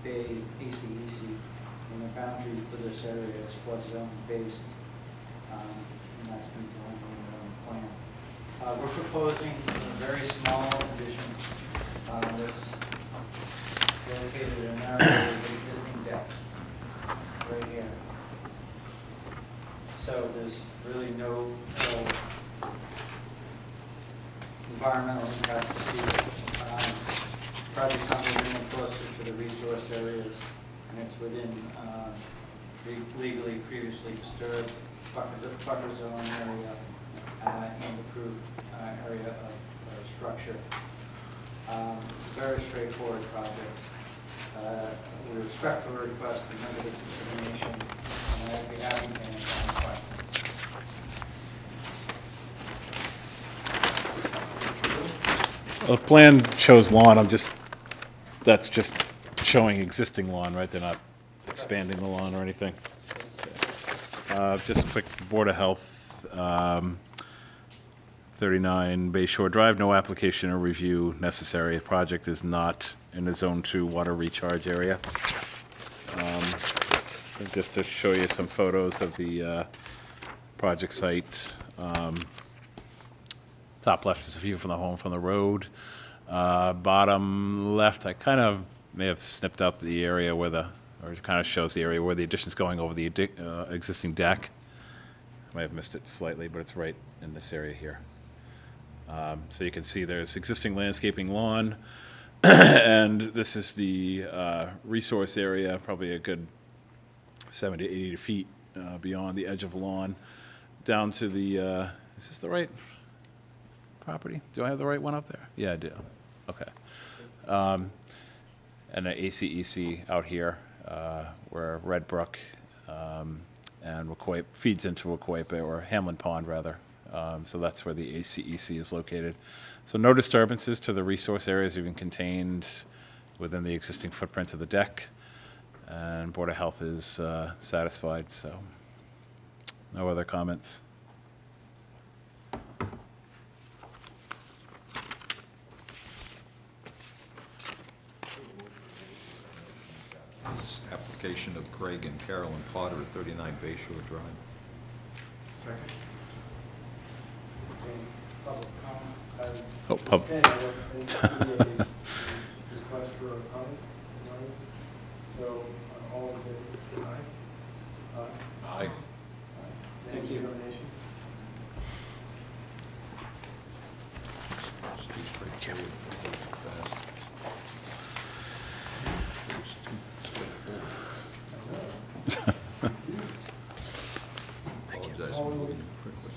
Bay ACEC, and the boundary for this area is flood zone based, and that's been delineated on the plan. We're proposing a very small addition that's located in an area of existing deck, right here. So there's really no environmental impact to see. Project comes in closer to the resource areas, and it's within legally previously disturbed buffer zone area and approved area of structure. It's a very straightforward project. We respectfully request the negative determination, and I'd be happy to answer any questions. The plan shows lawn, that's just showing existing lawn, right? They're not expanding the lawn or anything. Just quick, Board of Health, 39 Bay Shore Drive, no application or review necessary. The project is not in a Zone 2 water recharge area. And just to show you some photos of the project site. Top left is a view from the home from the road. Bottom left, I kind of may have snipped out the area where or it kind of shows the area where the addition's going over the existing deck. I might have missed it slightly, but it's right in this area here. So you can see there's existing landscaping lawn, and this is the resource area, probably a good 70 to 80 feet beyond the edge of lawn, down to the, is this the right property? Do I have the right one up there? Yeah, I do. Okay. And an ACEC out here, where Red Brook and Wacoip feeds into Wacoip, or Hamlin Pond, rather. So that's where the ACEC is located. So no disturbances to the resource areas even contained within the existing footprint of the deck. And Board of Health is satisfied, so no other comments. Application of Craig and Carolyn Potter at 39 Bay Shore Drive. Second. Okay, public comment. Oh, pub. I don't see a request for a comment. So, all in favor? Aye. Aye. Aye. Thank you. Nomination. It's too straightforward. Apologize for moving you quickly.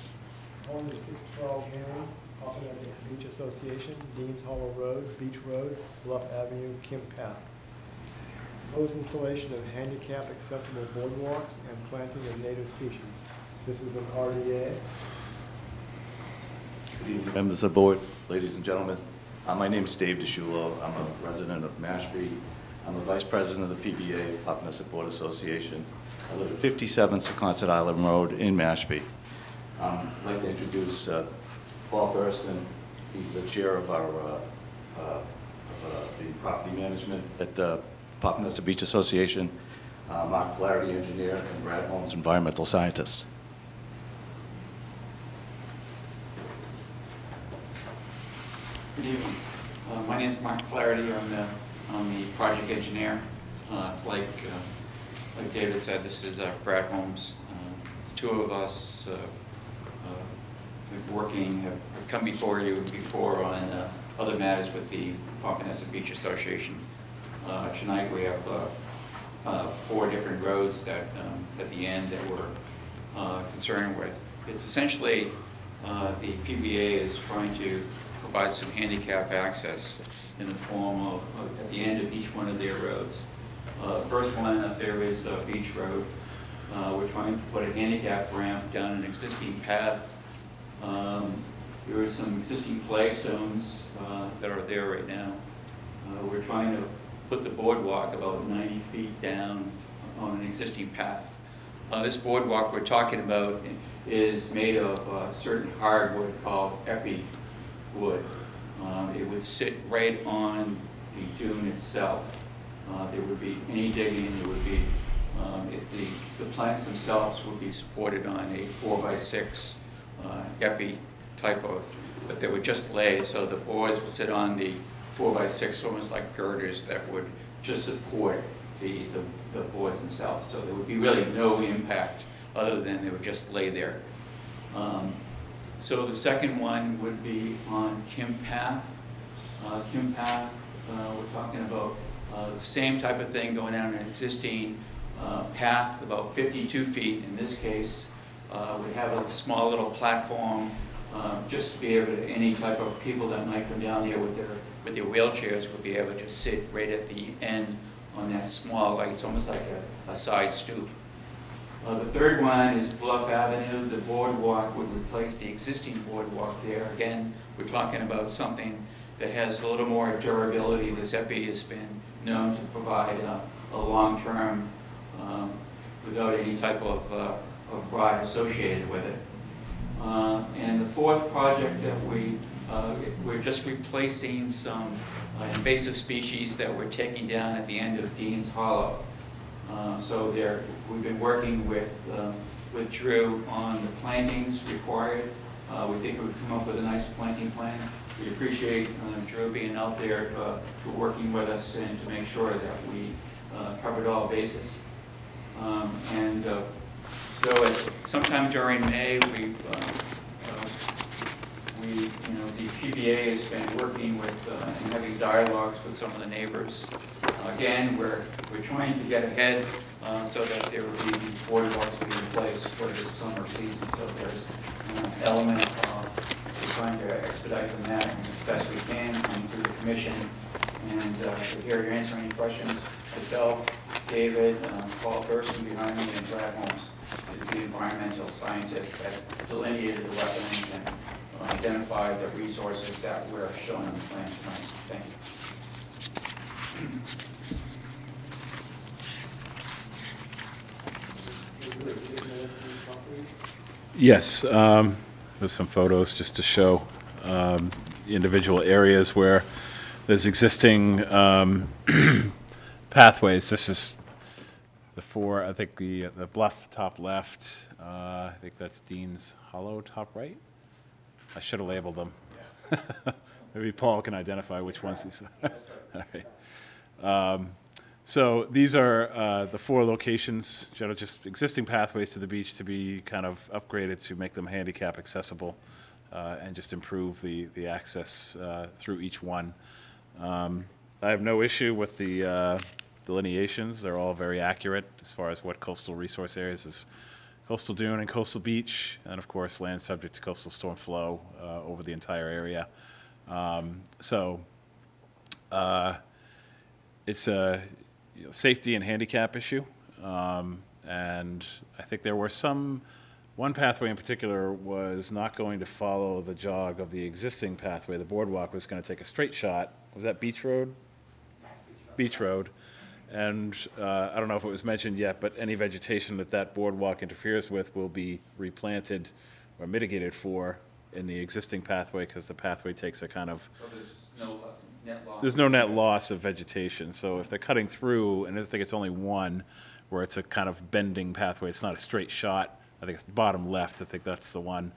On the 612 hearing, authorizing Beach Association, Deans Hollow Road, Beach Road, Bluff Avenue, Kim Path. Proposed installation of handicap accessible boardwalks and planting of native species. This is an RDA. Good evening, members of the board, ladies and gentlemen. My name is Dave DeShulo. I'm a resident of Mashpee. I'm the vice president of the PBA, Papaneset Board Association. I live at 57 Secaucet Island Road in Mashpee. I'd like to introduce Paul Thurston. He's the chair of our the property management at Papaneset Beach Association. Mark Flaherty, engineer, and Brad Holmes, environmental scientist. Good evening. My name is Mark Flaherty. I'm the project engineer. Like David said, this is Brad Holmes. Two of us have come before you before on other matters with the Papaneset Beach Association. Tonight we have 4 different roads that at the end that we're concerned with. It's essentially the PBA is trying to provide some handicap access in the form of at the end of each one of their roads. First one up there is Beach Road. We're trying to put a handicap ramp down an existing path. There are some existing flagstones that are there right now. We're trying to put the boardwalk about 90 feet down on an existing path. This boardwalk we're talking about is made of certain hardwood called epi wood. It would sit right on the dune itself. There would be any digging, there would be, the planks themselves would be supported on a 4x6 epi type of, but they would just lay, so the boards would sit on the 4x6, almost like girders that would just support the boards themselves. So there would be really no impact other than they would just lay there. So the second one would be on Kim Path. Kim Path, we're talking about the same type of thing going down an existing path, about 52 feet in this case. We have a small little platform just to be able to, any type of people that might come down there with their wheelchairs would be able to sit right at the end on that small, like it's almost like a side stoop. The third one is Bluff Avenue. The boardwalk would replace the existing boardwalk there. Again, we're talking about something that has a little more durability. The ZEPI has been known to provide a long-term without any type of ride associated with it. And the fourth project that we're just replacing some invasive species that we're taking down at the end of Dean's Hollow. So we've been working with Drew on the plantings required. We think it would come up with a nice planting plan. We appreciate Drew being out there working with us and to make sure that we covered all bases. So sometime during May, the PBA has been working with and having dialogues with some of the neighbors. Again, we're trying to get ahead so that there will be these boardwalks to be in place for the summer season. So there's an element of trying to expedite from that as best we can through the commission. And here to answer any questions, myself, David, Paul Thurston behind me, and Brad Holmes is the environmental scientist that delineated the wetlands and identified the resources that we're showing on the plan tonight. Thank you. Yes, there's some photos just to show individual areas where there's existing pathways. This is the four, I think the Bluff top left, I think that's Dean's Hollow top right. I should have labeled them. Maybe Paul can identify which ones these are. All right. So these are the four locations, just existing pathways to the beach to be kind of upgraded to make them handicap accessible and just improve the access through each one. I have no issue with the delineations. They're all very accurate as far as what coastal resource areas is coastal dune and coastal beach, and of course land subject to coastal storm flow over the entire area. It's a safety and handicap issue, and I think there were one pathway in particular was not going to follow the jog of the existing pathway. The boardwalk was going to take a straight shot. Was that Beach Road? Beach Road. And I don't know if it was mentioned yet, but any vegetation that boardwalk interferes with will be replanted or mitigated for in the existing pathway, because the pathway takes a kind of... So there's no net loss of vegetation. So if they're cutting through, and I think it's only one, where it's a kind of bending pathway, it's not a straight shot. I think it's the bottom left. I think that's the one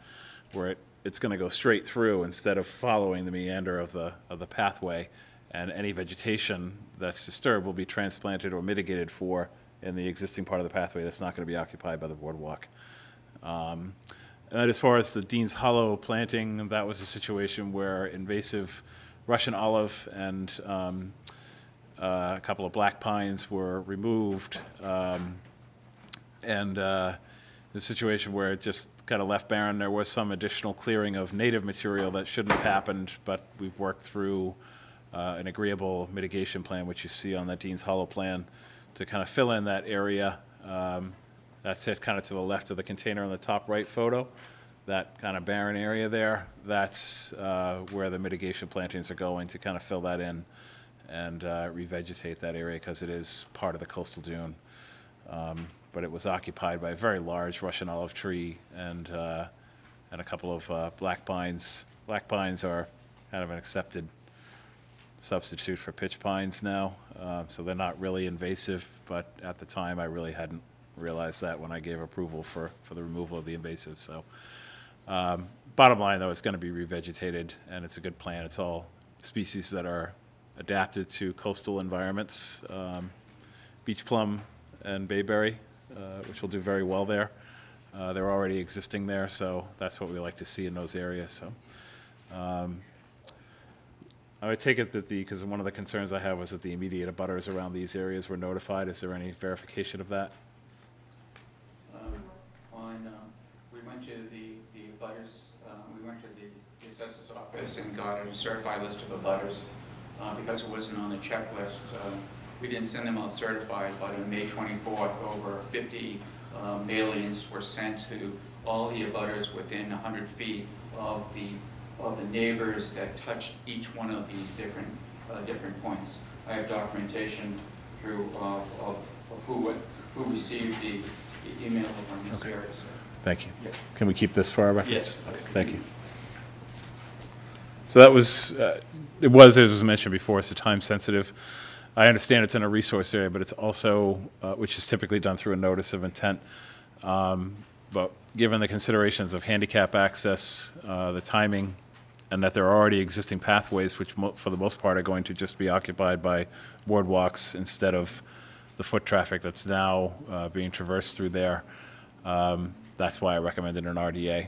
where it's going to go straight through instead of following the meander of the pathway. And any vegetation that's disturbed will be transplanted or mitigated for in the existing part of the pathway that's not going to be occupied by the boardwalk. And as far as the Dean's Hollow planting, that was a situation where invasive Russian olive and a couple of black pines were removed, and the situation where it just kind of left barren. There was some additional clearing of native material that shouldn't have happened, but we've worked through an agreeable mitigation plan, which you see on that Dean's Hollow plan, to kind of fill in that area. That's it, kind of to the left of the container on the top right photo. That kind of barren area there, that's where the mitigation plantings are going to kind of fill that in and revegetate that area, because it is part of the coastal dune. But it was occupied by a very large Russian olive tree and a couple of black pines. Black pines are kind of an accepted substitute for pitch pines now, so they're not really invasive, but at the time I really hadn't realized that when I gave approval for the removal of the invasive. So bottom line though, it's going to be revegetated, and it's a good plan. It's all species that are adapted to coastal environments, beach plum and bayberry, which will do very well there. They're already existing there, so that's what we like to see in those areas. So I would take it that because one of the concerns I have was that the immediate abutters around these areas were notified. Is there any verification of that? We went to the abutters, we went to the assessor's office and got a certified list of abutters. Because it wasn't on the checklist, we didn't send them out certified, but on May 24th, over 50 mailings were sent to all the abutters within 100 feet of the neighbors that touched each one of these different points. I have documentation through of who received the email from this area. So. Thank you. Yeah. Can we keep this for our record? Yes. Okay, thank you. So that was, it was, as was mentioned before, it's a time sensitive. I understand it's in a resource area, but it's also, which is typically done through a notice of intent. But given the considerations of handicap access, the timing, and that there are already existing pathways, which for the most part are going to just be occupied by boardwalks instead of the foot traffic that's now being traversed through there, that's why I recommended an RDA.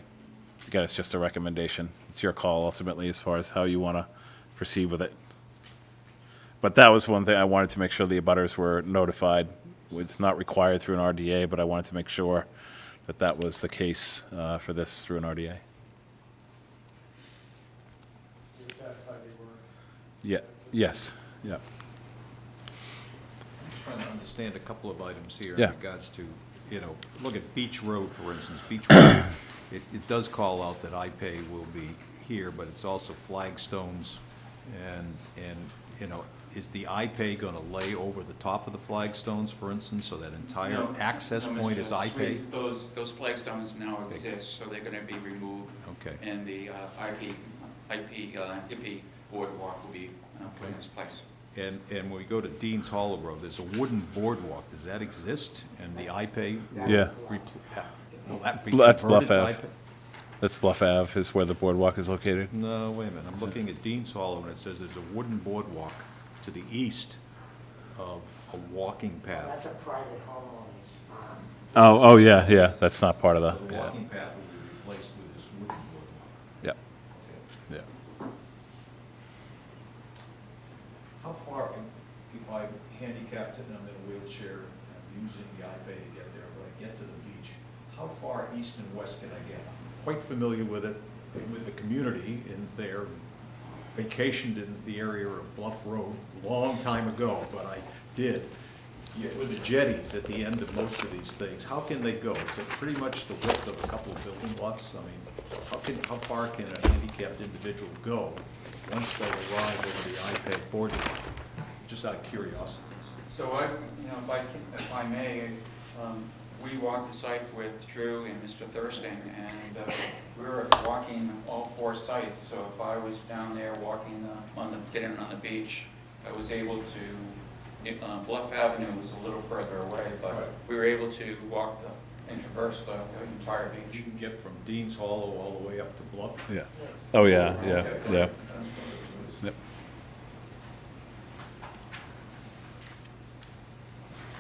Again, it's just a recommendation. It's your call ultimately as far as how you want to proceed with it. But that was one thing I wanted to make sure the abutters were notified. It's not required through an RDA, but I wanted to make sure that that was the case for this through an RDA. You're satisfied they were? Yeah. Yes. Yeah. I'm trying to understand a couple of items here Yeah. in regards to, look at Beach Road, for instance. Beach Road, it does call out that iPay will be here, but it's also flagstones, and is the iPay going to lay over the top of the flagstones, for instance, so that entire access point is iPay? Those flagstones now exist, so they're going to be removed. Okay. And the IP boardwalk will be put in its place. And when we go to Dean's Hollow Road, there's a wooden boardwalk. Does that exist? And the iPay? Yeah. Will that be That's converted Bluff to Ave. iPay? That's Bluff Ave is where the boardwalk is located. No, wait a minute. I'm looking at Dean's Hollow, and it says there's a wooden boardwalk to the east of a walking That's path. a private homeowner's. Oh, yeah, yeah. That's not part of The the. Yeah. walking path will be replaced with this wooden boardwalk. Yeah. Yeah. How far, if I'm handicapped and I'm in a wheelchair and I'm using the iPay to get there, but I get to the beach, how far east and west can I get? I'm quite familiar with it, with the community in there, vacationed in the area of Bluff Road a long time ago, but I did. With the jetties at the end of most of these things, how can they go? Is it pretty much the width of a couple of building lots? I mean, how far can a handicapped individual go once they arrive over the iPad boardwalk? Just out of curiosity. So if I may, we walked the site with Drew and Mr. Thurston, and we were walking all 4 sites. So if I was down there walking getting on the beach, I was able to. Bluff Avenue was a little further away, but Right. we were able to walk and traverse the entire You beach. can get from Dean's Hollow all the way up to Bluff. Yeah. Oh, yeah, yeah, Okay. yeah. Yep.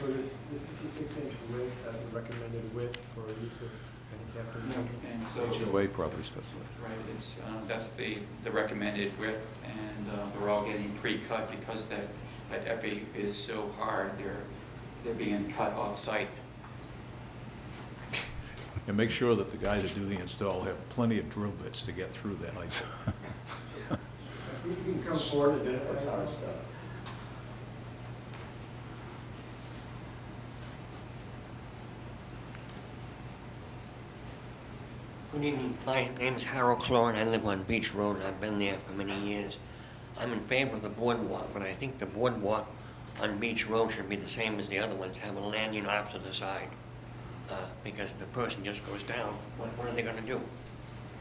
So this 56-inch width, as a recommended width for use of handicapped individuals? And so. HOA probably specified. Right, that's the recommended width, and they're all getting pre-cut because that epi is so hard, they're being cut off-site. And make sure that the guys that do the install have plenty of drill bits to get through that ice. You can come forward and that's our stuff. Good evening. My name is Harold Clore, and I live on Beach Road, and I've been there for many years. I'm in favor of the boardwalk, but I think the boardwalk on Beach Road should be the same as the other ones, have a landing off to the side. Because if the person just goes down, what are they gonna do?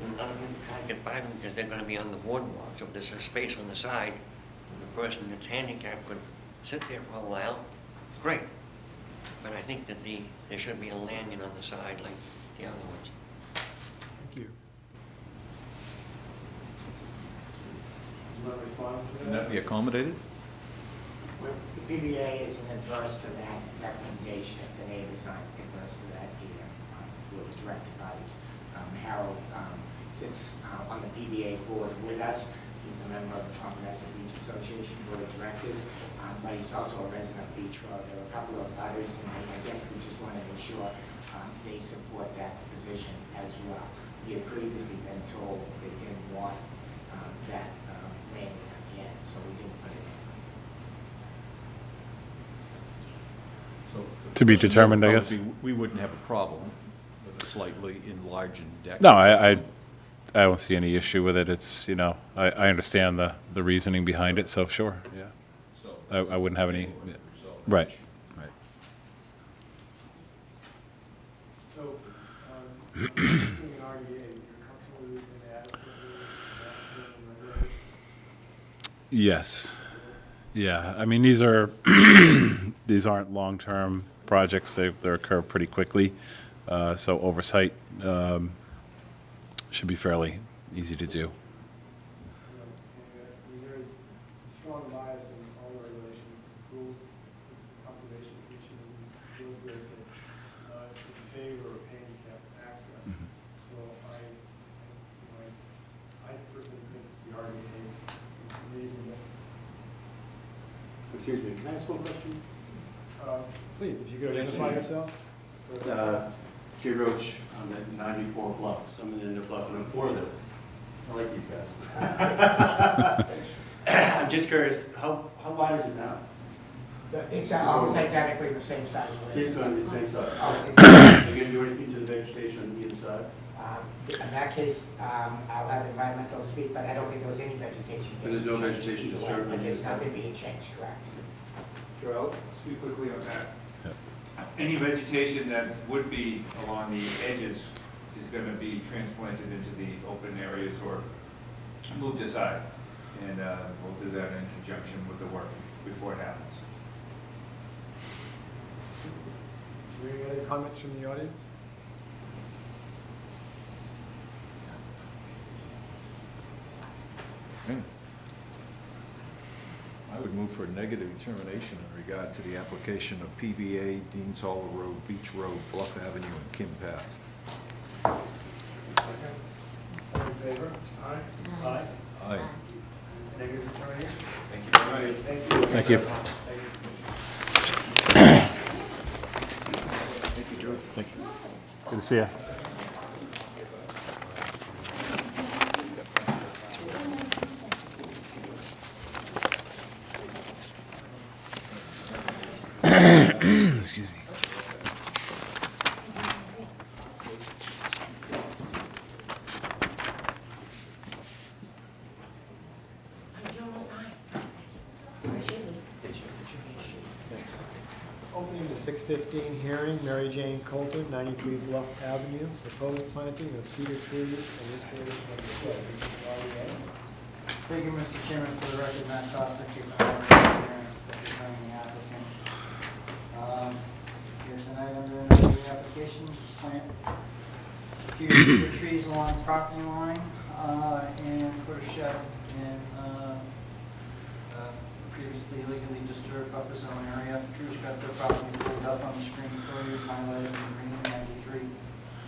And other people can't get by them because they're gonna be on the boardwalk. So if there's a space on the side, and the person that's handicapped could sit there for a while, great. But I think that there should be a landing on the side like the other ones. Thank you. You want to respond to Can that? that be accommodated? Well, the PBA isn't adverse to that recommendation if the neighbors aren't adverse to that either. board of director bodies. Harold sits on the PBA board with us. He's a member of the Pompanesett Beach Association Board of Directors, but he's also a resident of Beach Road. There are a couple of others, and I guess we just want to make sure they support that position as well. We had previously been told they didn't want that landing at the end, so we didn't put it in. So To be determined, I guess. We wouldn't have a problem with a slightly enlarged deck. No, I don't see any issue with it. It's, you know, I understand the reasoning behind it, so sure, yeah. So I wouldn't have any, result. right, right. So, doing an RDA, you're comfortable with an adequately, Yes, yeah, I mean, these are, these aren't long-term projects, they occur pretty quickly, so oversight should be fairly easy to do. There's strong bias in all regulation rules, conservation commission, rules in favor of handicap access. So I personally think the argument is reasonable. Excuse me, can I ask one question? Please, if you could identify yourself. Jay Roach, I'm at 94 Bluff, I'm in the Bluff, and I'm for this. I like these guys. I'm just curious, how wide is it now? It's almost identically the same size. It's going to be the same size. Oh, it's, Are you going to do anything to the vegetation on either side? in that case, I'll have environmental speak, but I don't think there was any vegetation. But there's no vegetation disturbed on But there's either side? nothing being changed, correct? Joel, speak quickly on that. Yep. Any vegetation that would be along the edges is going to be transplanted into the open areas or moved aside. And we'll do that in conjunction with the work before it happens. Are there any other comments from the audience? I would move for a negative determination in regard to the application of PBA, Dean's Hollow Road, Beach Road, Bluff Avenue, and Kim Path. Second. All in favor? Aye. Aye. Aye. Negative determination? Thank you very much. Thank you. Thank you. Thank you, George. Thank you. Good to see you. Excuse me. Opening the 6:15 hearing, Mary Jane Coulter, 93 Bluff Avenue, proposed planting of cedar trees and restoration of the slope. This is RDA. Thank you, Mr. Chairman. For the record, Matt Costa, Chief Engineer, representing the applicant. Here's an item in the application, plant a few cedar trees along the property line, and put a shed in previously legally disturbed buffer zone area. Drew's got the property pulled up on the screen for you, highlighted in green, 93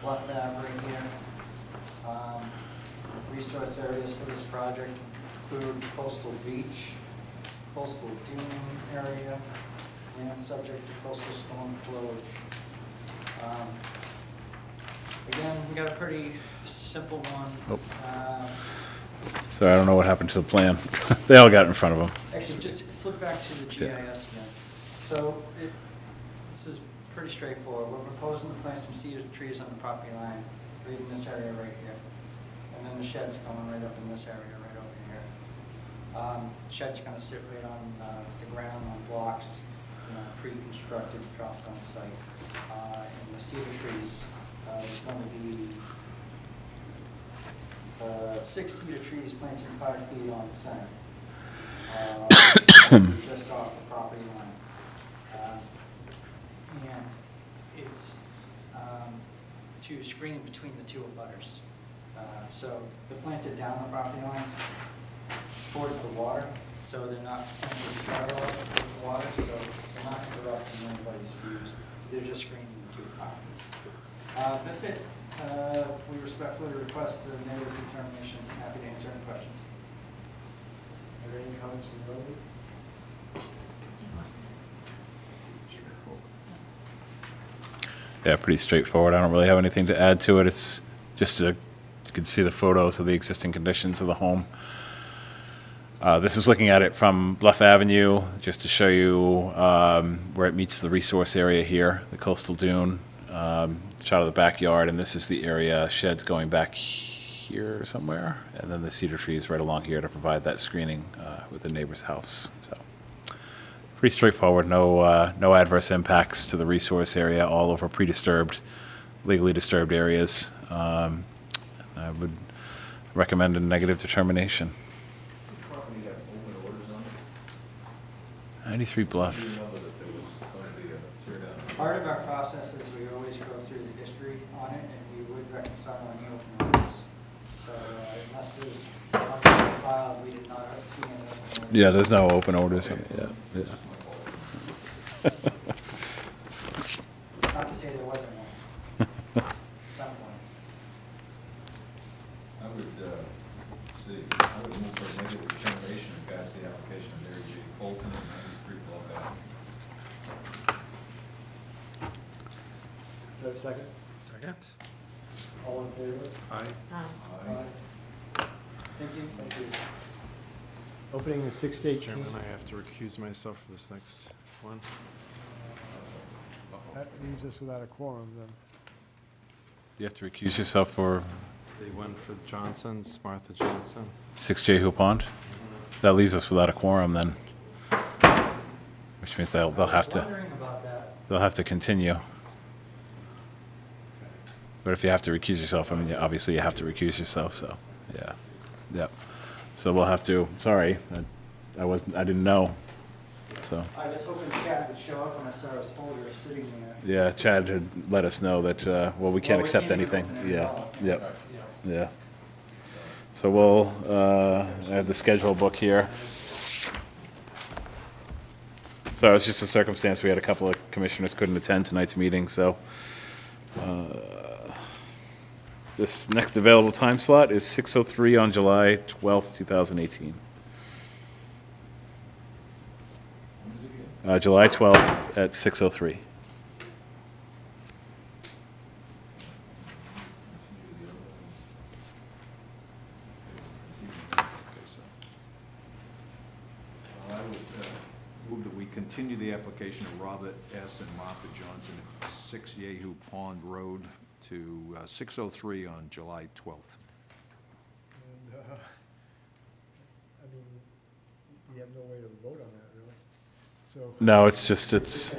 Bluff Ave right here. Resource areas for this project include coastal beach, coastal dune area, and subject to coastal storm flowage. Again, we got a pretty simple one. Oh. So I don't know what happened to the plan. They all got it in front of them. Actually, just flip back to the GIS again. So this is pretty straightforward. We're proposing to plant some cedar trees on the property line, right in this area right here. And then the shed's going right up in this area right over here. Shed's going to sit right on the ground on blocks, pre-constructed, dropped on site. And the cedar trees is going to be 6 cedar trees planted 5 feet on center. Just off the property line. And it's to screen between the two abutters. So they're planted down the property line towards the water, so they're not planted parallel with the water, so they're not interrupting anybody's views. They're just screening the two properties. That's it. We respectfully request the negative determination. Happy to answer any questions. Are there any comments from the audience? Yeah, pretty straightforward. I don't really have anything to add to it. It's just you can see the photos of the existing conditions of the home. This is looking at it from Bluff Avenue, just to show you where it meets the resource area here, the coastal dune, shot of the backyard, and this is the area, sheds going back here somewhere, and then the cedar trees right along here to provide that screening with the neighbor's house. So pretty straightforward, no adverse impacts to the resource area, all over pre-disturbed, legally disturbed areas. I would recommend a negative determination. Property have open orders on it? 93 Bluff. Do you know that there was going to be a tear down? Part of our process is we always go through the history on it, and we would reconcile any open orders. So unless there's something filed, we did not see any open orders. Yeah, there's no open orders. Yeah. Not to say there wasn't one. At some point. I would move for a negative determination in regards to the application of Mary J. Colton and 93 Bluff Avenue. Do I have a second? Second. All in favor? Aye. Aye. Aye. Thank you. Thank you. Opening the 6-8. Chairman, I have to recuse myself for this next one. That leaves us without a quorum then. You have to recuse yourself for The one for Johnson's, Martha Johnson. 6 Jehu Pond. That leaves us without a quorum then, which means they'll have to Wondering about that. they'll have to continue. But if you have to recuse yourself, I mean, obviously you have to recuse yourself. So, yeah, yep. So we'll have to. Sorry, I didn't know. So. I was hoping Chad would show up when I saw his folder sitting there. Yeah, Chad had let us know that, well, we can't accept anything. Yeah, yep, yeah. So we'll, I have the schedule book here. So it's just a circumstance, we had a couple of commissioners couldn't attend tonight's meeting, so. This next available time slot is 6:03 on July 12th, 2018. July 12th at 6:03. I would move that we continue the application of Robert S. and Martha Johnson at 6 Yehu Pond Road to 6:03 on July 12th. And, I mean, you have no way to vote on that, really. So. No, it's just, it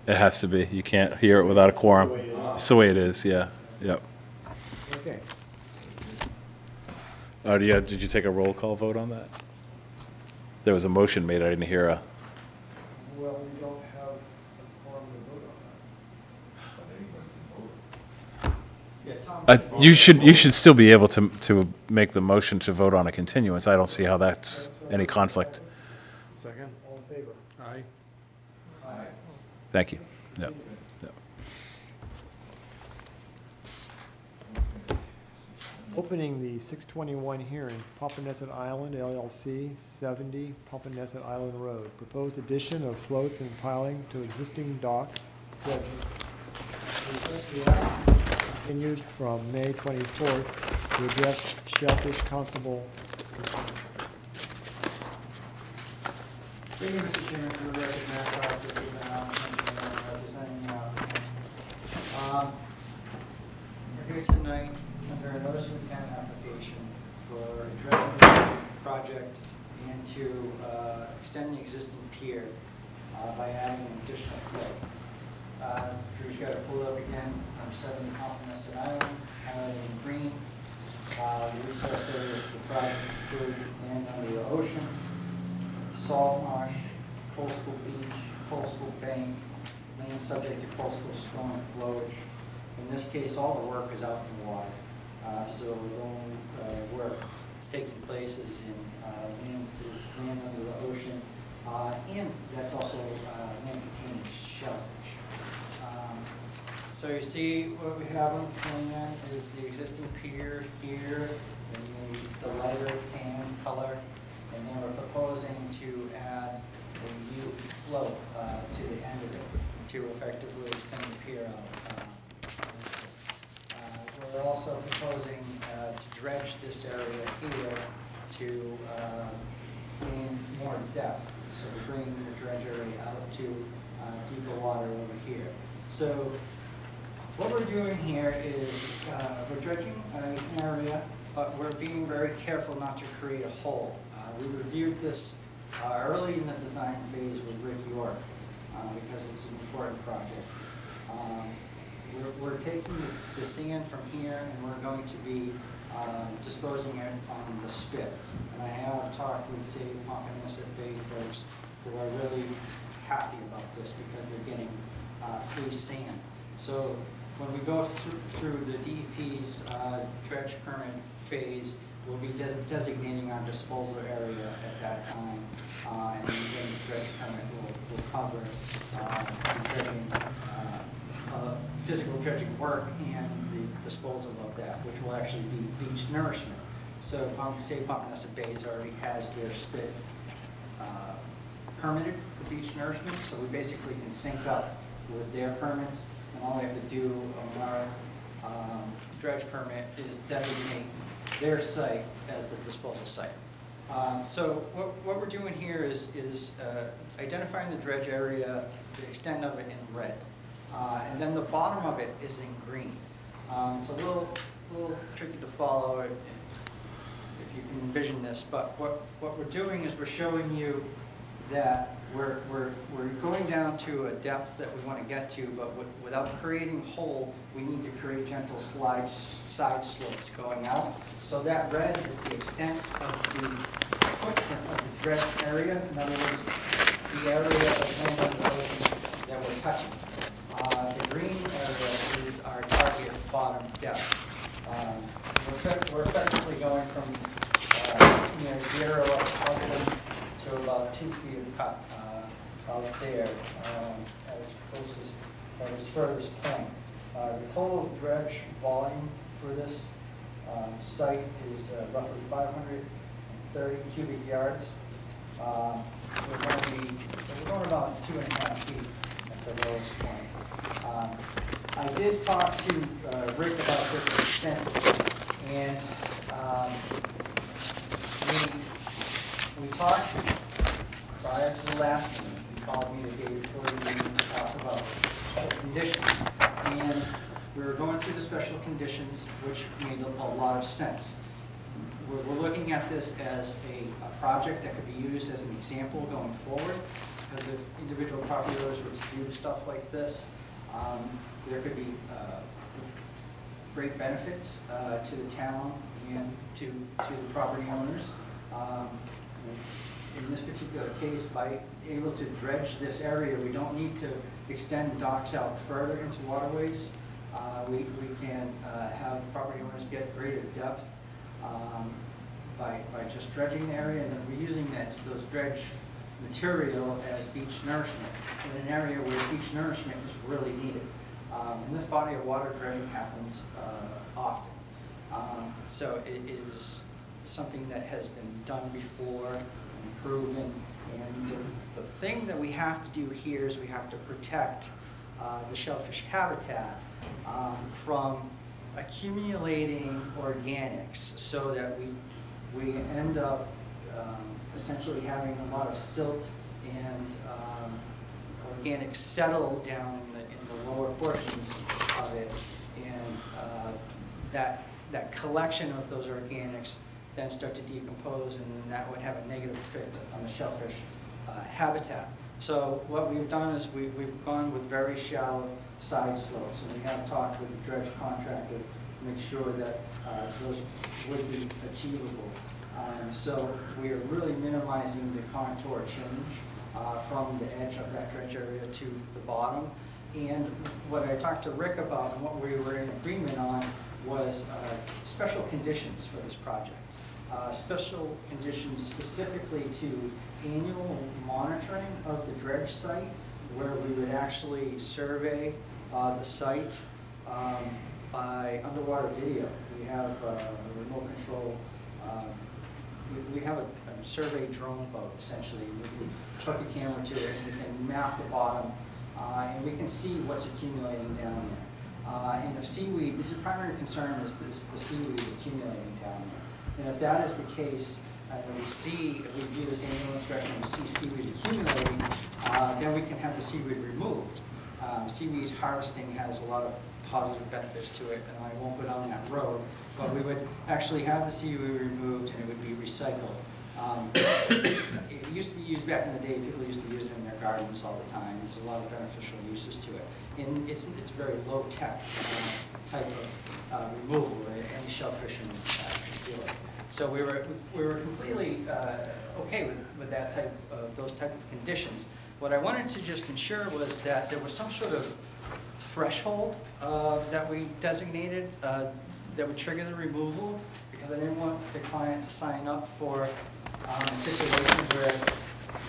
has to be. You can't hear it without a quorum. It's the way it is, yeah, yep. Okay. Did you take a roll call vote on that? There was a motion made, I didn't hear a. Well, we don't have a quorum to vote on Yeah, Tom. You should still be able to make the motion to vote on a continuance. I don't see how that's any conflict. Second? that. All in favor? Aye. Aye. Thank you. Yep. Yep. Opening the 621 hearing, Papaneset Island LLC, 70 Papaneset Island Road. Proposed addition of floats and piling to existing dock. Continued from May 24th to address Shellfish Constable. Thank you, Mr. Chairman, for the record, Matt Foster, representing, we're here tonight under a notice of intent application for a dredging project and to extend the existing pier by adding an additional float. Drew's got it pulled up again. I'm 70 Papaneset Island, highlighted in green. The resource areas for the project include land under the ocean, salt marsh, coastal beach, coastal bank, land subject to coastal storm flowage. In this case, all the work is out in the water. So the only work that's taking place is in land under the ocean, and that's also land containing shellfish. So you see what we have on the plan is the existing pier here in the lighter tan color. And then we're proposing to add a U float to the end of it to effectively extend the pier out. We're also proposing to dredge this area here to gain more depth. So we bring the dredge area out to deeper water over here. So what we're doing here is we're dredging an area, but we're being very careful not to create a hole. We reviewed this early in the design phase with Rick York because it's an important project. We're taking the sand from here and we're going to be disposing it on the spit. And I have talked with, say, Pompanesett Bay folks who are really happy about this because they're getting free sand. So when we go through the DEP's dredge permit phase, we'll be designating our disposal area at that time. And then the dredge permit will cover dredging, physical dredging work and the disposal of that, which will actually be beach nourishment. So say Pompanesett Bays already has their spit permitted for beach nourishment, so we basically can sync up with their permits, and all we have to do on our dredge permit is designate their site as the disposal site. So what we're doing here is identifying the dredge area, the extent of it in red. And then the bottom of it is in green. It's a little tricky to follow if you can envision this, but what we're doing is we're showing you that we're going down to a depth that we want to get to, but without creating a hole, we need to create gentle side slopes going out. So that red is the extent of the footprint of the dredge area. In other words, the area of land on the ocean that we're touching. The green area is our target bottom depth. We're effectively going from near 0 up to about 2 feet of cut out there at its closest, at its furthest point. The total dredge volume for this site is roughly 530 cubic yards. We're going about 2.5 feet at the lowest point. I did talk to Rick about this extensively, and we talked prior to the last meeting. He called me the day before the meeting to talk about special conditions, and we were going through the special conditions, which made a lot of sense. We're looking at this as a project that could be used as an example going forward, because if individual property owners were to do stuff like this, there could be great benefits to the town and to the property owners. In this particular case, by able to dredge this area, we don't need to extend docks out further into waterways. We can have property owners get greater depth by just dredging the area and then reusing those dredge material as beach nourishment in an area where beach nourishment is really needed. And this body of water dredging happens often. So it is something that has been done before and proven. And the thing that we have to do here is we have to protect the shellfish habitat from accumulating organics so that we end up essentially having a lot of silt and organics settle down in the lower portions of it, and that collection of those organics then start to decompose, and that would have a negative effect on the shellfish habitat. So what we've done is we've gone with very shallow side slopes, and we have talked with the dredge contractor to make sure that those would be achievable. So we are really minimizing the contour change from the edge of that dredge area to the bottom. And what I talked to Rick about and what we were in agreement on was special conditions for this project. Special conditions specifically to annual monitoring of the dredge site, where we would actually survey the site by underwater video. We have remote control. We have a survey drone boat, essentially. We hook a camera to it, and we can map the bottom, and we can see what's accumulating down there. And if seaweed, this is primary concern is the seaweed accumulating down there. And if that is the case, and if we view this annual inspection and we see seaweed accumulating, then we can have the seaweed removed. Seaweed harvesting has a lot of positive benefits to it, and I won't go down that road, but we would actually have the seaweed removed and it would be recycled. It used to be used back in the day, people used to use it in their gardens all the time. There's a lot of beneficial uses to it. And it's very low-tech type of removal where any shellfish can feel it. So we were completely okay with that type of, those type of conditions. What I wanted to just ensure was that there was some sort of threshold that we designated that would trigger the removal, because I didn't want the client to sign up for a situation where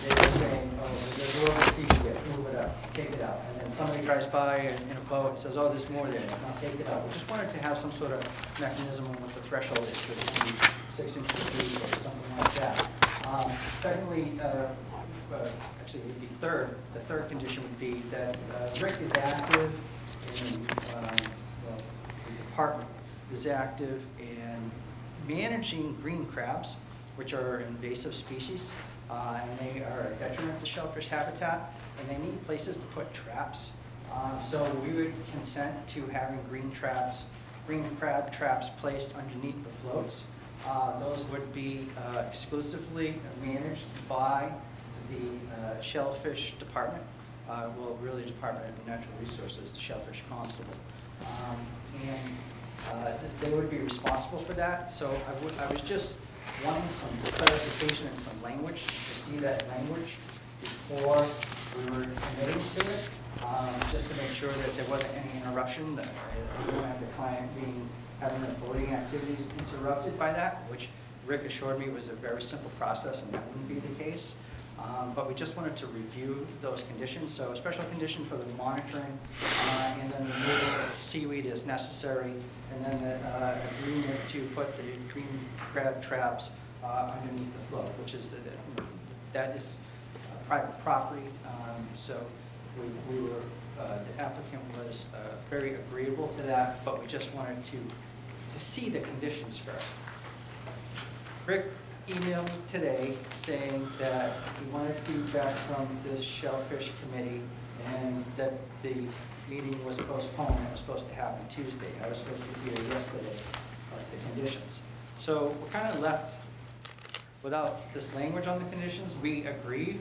they were saying, oh, there's a little seaweed there, move it out, take it out. And then somebody drives by in a boat and says, oh, there's more there, now take it out. We just wanted to have some sort of mechanism on what the threshold is, for it to be 6 inches deep or something like that. Secondly, actually it would be the third condition would be that Rick is active in, well, the department is active in managing green crabs, which are invasive species, and they are a detriment to shellfish habitat, and they need places to put traps. So we would consent to having green crab traps placed underneath the floats. Those would be exclusively managed by the shellfish department, well, really Department of Natural Resources, the shellfish constable. And they would be responsible for that. So I was just wanting some clarification and some language, to see that language before we were committing to it, just to make sure that there wasn't any interruption, that we don't have the client having their boating activities interrupted by that, which Rick assured me was a very simple process and that wouldn't be the case. But we just wanted to review those conditions. So a special condition for the monitoring, and then removal of seaweed is necessary, and then the agreement to put the green crab traps underneath the float, which is that is private property. So we were the applicant was very agreeable to that, but we just wanted to see the conditions first. Rick emailed me today saying that he wanted feedback from the Shellfish Committee and that the meeting was postponed. It was supposed to happen Tuesday. I was supposed to be here yesterday, like the conditions. So we're kind of left without this language on the conditions. We agreed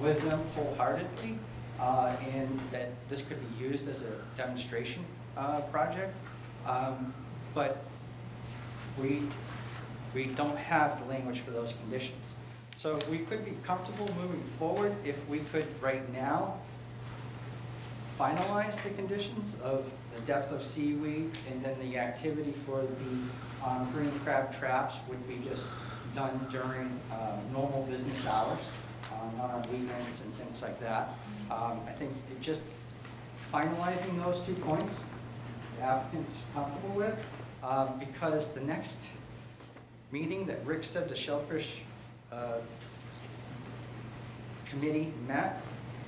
with them wholeheartedly, and that this could be used as a demonstration project, but we don't have the language for those conditions. So we could be comfortable moving forward if we could right now finalize the conditions of the depth of seaweed, and then the activity for the green crab traps would be just done during normal business hours, not on weekends and things like that. I think it just finalizing those 2 points, the applicant's comfortable with, because the next meeting that Rick said the Shellfish Committee met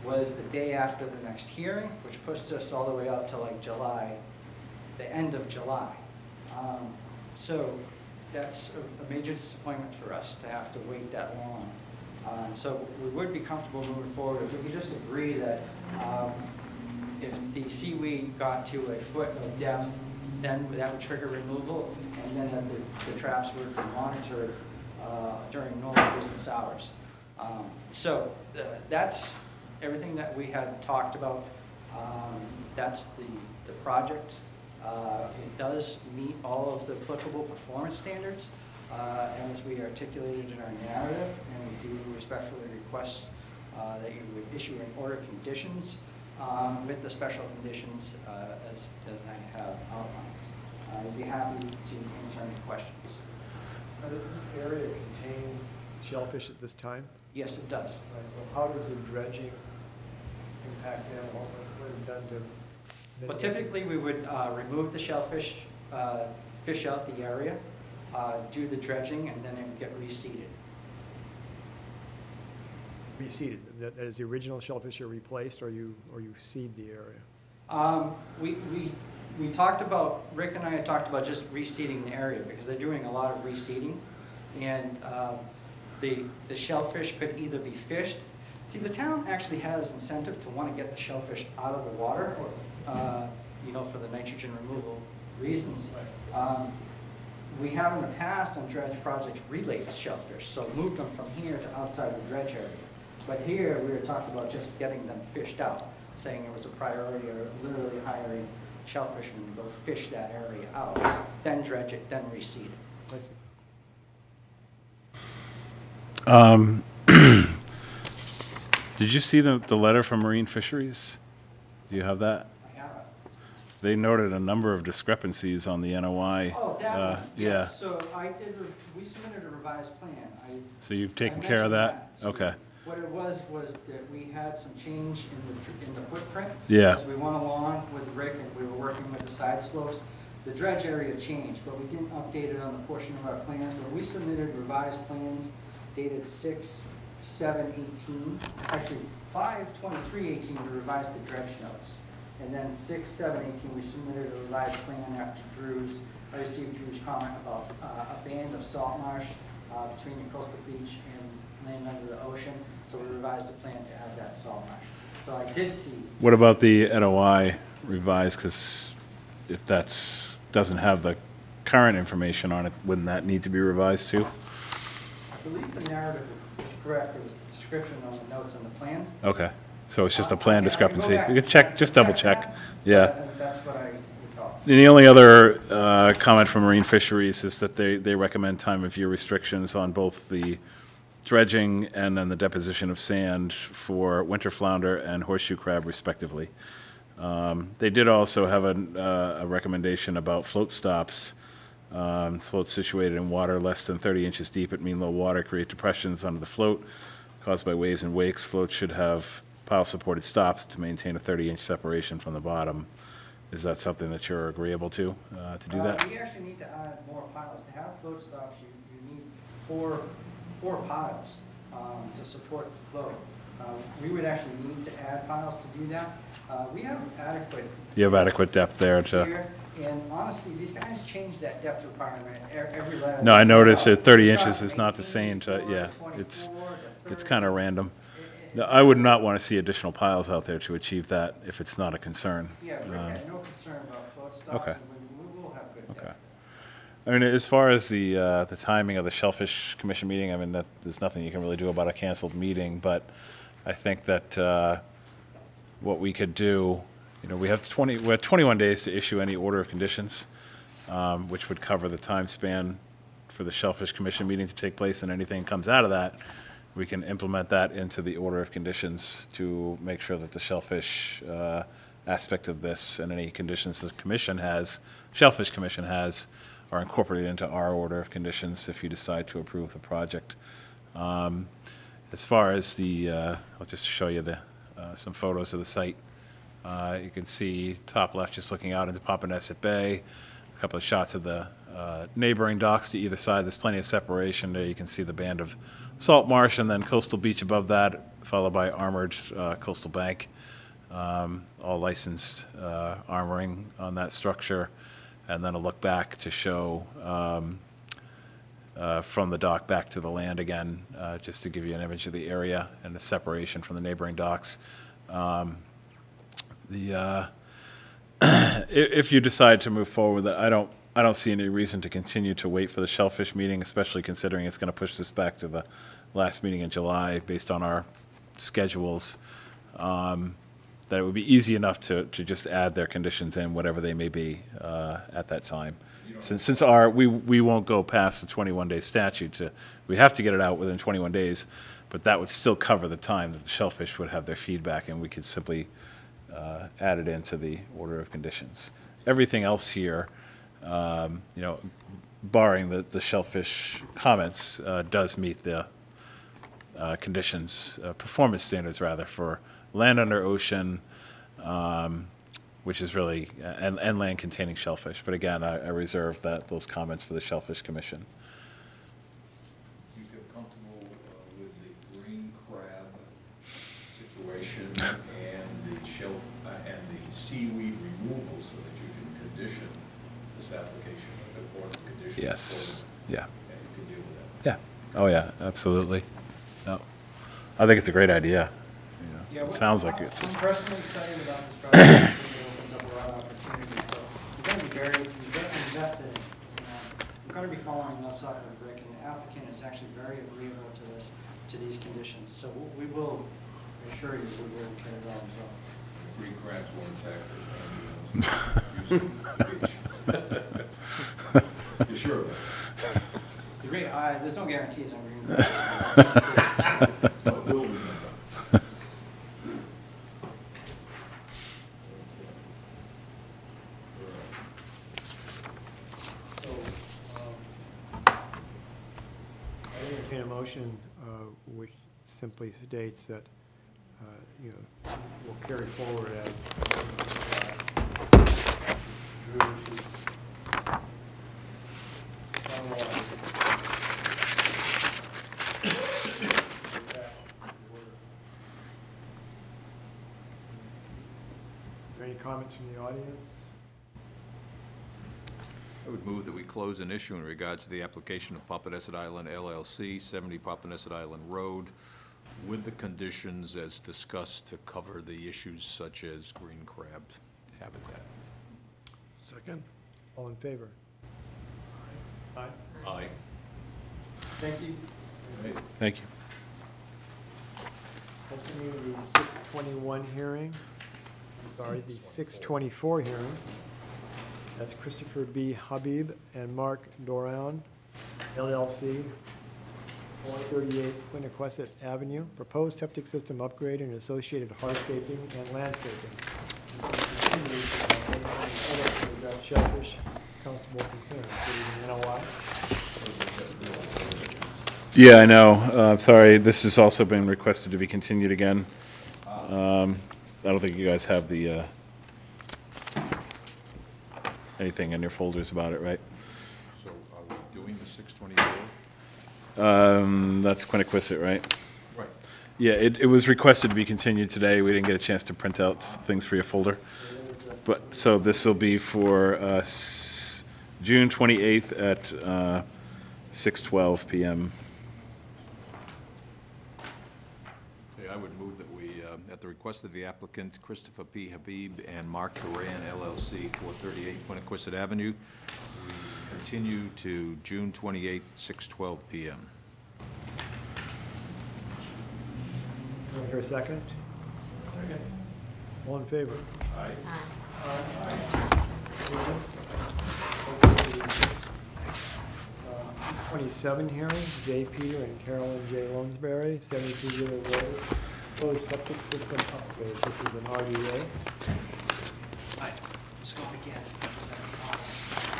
was the day after the next hearing, which pushed us all the way out to like July, the end of July. So that's a major disappointment for us to have to wait that long. So we would be comfortable moving forward if we could just agree that if the seaweed got to a foot of depth, then that would trigger removal, and then that the traps would be monitored during normal business hours. So that's everything that we had talked about. That's the project. It does meet all of the applicable performance standards as we articulated in our narrative, and we do respectfully request that you would issue an order of conditions with the special conditions as I have outlined. I'd be happy to answer any questions. This area contains shellfish at this time? Yes, it does. Right, so how does the dredging impact them? What is done to Well, typically, we would remove the shellfish, fish out the area, do the dredging, and then it would get reseeded. Reseeded, that is the original shellfish are replaced, or you seed the area? We talked about, Rick and I had talked about just reseeding the area, because they're doing a lot of reseeding, and the shellfish could either be fished. See, the town actually has incentive to want to get the shellfish out of the water, you know, for the nitrogen removal reasons. We have in the past on dredge projects relayed shellfish, so moved them from here to outside the dredge area. But here, we were talking about just getting them fished out, saying it was a priority, or literally hiring shellfishermen to go fish that area out, then dredge it, then reseed it. I see. Did you see the letter from Marine Fisheries? Do you have that? I have it. They noted a number of discrepancies on the NOI. Oh, that one, Yeah. So we submitted a revised plan. So you've taken I care of mentioned that? So Okay. What it was that we had some change in the footprint. Yeah. As we went along with Rick and we were working with the side slopes, the dredge area changed, but we didn't update it on the portion of our plans. But we submitted revised plans dated 6/7/18, actually 5/23/18 to revise the dredge notes. And then 6/7/18, we submitted a revised plan after I received Drew's comment about a band of salt marsh between the coastal beach and land under the ocean. So we revised the plan to have that salt marsh. So I did see. What about the NOI revised? Because if doesn't have the current information on it, wouldn't that need to be revised too? I believe the narrative was correct. There was a description on the notes on the plans. Okay. So it's just a plan I can discrepancy. go back You could check, and just double check check. that, Yeah. but that's what I recall. And the only other comment from Marine Fisheries is that they recommend time of year restrictions on both the dredging and then the deposition of sand for winter flounder and horseshoe crab respectively. They did also have a recommendation about float stops. Floats situated in water less than 30 inches deep at mean low water create depressions under the float caused by waves and wakes. Floats should have pile-supported stops to maintain a 30-inch separation from the bottom. Is that something that you're agreeable to do that? We actually need to add more piles. To have float stops, you need four piles to support the float. We would actually need to add piles to do that. We have adequate. You have adequate depth there to... Here, and honestly, these guys change that depth requirement every letter. No, I noticed that 30 It's inches from is not the same 18 to, yeah, 24 it's to 30. kind of random. No, I would not want to see additional piles out there to achieve that if it's not a concern. Yeah, we had no concern about float stops, okay. and we will have good depth. Okay. I mean, as far as the timing of the Shellfish Commission meeting, I mean, there's nothing you can really do about a canceled meeting, but I think that what we could do, you know, we have 21 days to issue any order of conditions, which would cover the time span for the Shellfish Commission meeting to take place, and anything comes out of that, we can implement that into the order of conditions to make sure that the shellfish aspect of this and any conditions the commission has, Shellfish Commission has, are incorporated into our order of conditions if you decide to approve the project. As far as the, I'll just show you some photos of the site. You can see top left, just looking out into Papaneset Bay, a couple of shots of the neighboring docks to either side. There's plenty of separation there. You can see the band of salt marsh and then coastal beach above that, followed by armored coastal bank, all licensed armoring on that structure. And then a look back to show from the dock back to the land again, just to give you an image of the area and the separation from the neighboring docks. If you decide to move forward with it, I don't see any reason to continue to wait for the shellfish meeting, especially considering it's going to push this back to the last meeting in July based on our schedules. That it would be easy enough to just add their conditions in, whatever they may be, at that time. Since we won't go past the 21-day statute, we have to get it out within 21 days, but that would still cover the time that the shellfish would have their feedback, and we could simply add it into the order of conditions. Everything else here, you know, barring the shellfish comments, does meet the performance standards rather, for land under ocean, which is really, and land containing shellfish. But again, I reserve those comments for the Shellfish Commission. You feel comfortable with the green crab situation and the and the seaweed removal so that you can condition this application, or the conditions? Yes, yeah. And you can deal with that? Yeah, oh yeah, absolutely. No. I think it's a great idea. Yeah, It sounds like it's. I'm personally excited about this project. It opens up a lot of opportunities, so we're going to be very invested in it. We're going to be following no sucker and brick, and the applicant is actually very agreeable to this, to these conditions. So we will assure you we will get it all resolved. Green crabs will intact. You're sure of that? There's no guarantees on green crabs. Well, it will be. A motion which simply states that, you know, we'll carry forward as Any comments from the audience? I would move that we close an issue in regards to the application of Papaneset Island LLC, 70 Papaneset Island Road, with the conditions as discussed to cover the issues such as green crab habitat. Second? All in favor? Aye. Aye. Thank you. Thank you. Continuing the 6:21 hearing, I'm sorry, the 6:24 hearing. That's Christopher B. Habib and Mark Doran, LLC, 438 Quiniquisette Avenue, proposed septic system upgrade and associated hardscaping and landscaping. Address shellfish constable concerns. Good evening, NOI. Yeah, I know. Sorry, this has also been requested to be continued again. I don't think you guys have the anything in your folders about it, right? So are we doing the 624? That's Quiniquisette, right? Right. Yeah, it was requested to be continued today. We didn't get a chance to print out things for your folder. But, so this will be for June 28th at 6:12 p.m. Okay, I would move that we, at the request of the applicant, Christopher P. Habib and Mark Duran, LLC, 438 Quiniquisette Avenue, we continue to June 28th, 6:12 p.m. Do I hear a second? Second. All in favor? Aye. 27 hearing, J. Peter and Carolyn J. Lunsberry, 72 River Road, proposed septic system upgrade. This is an RDA. Hi, Scott again.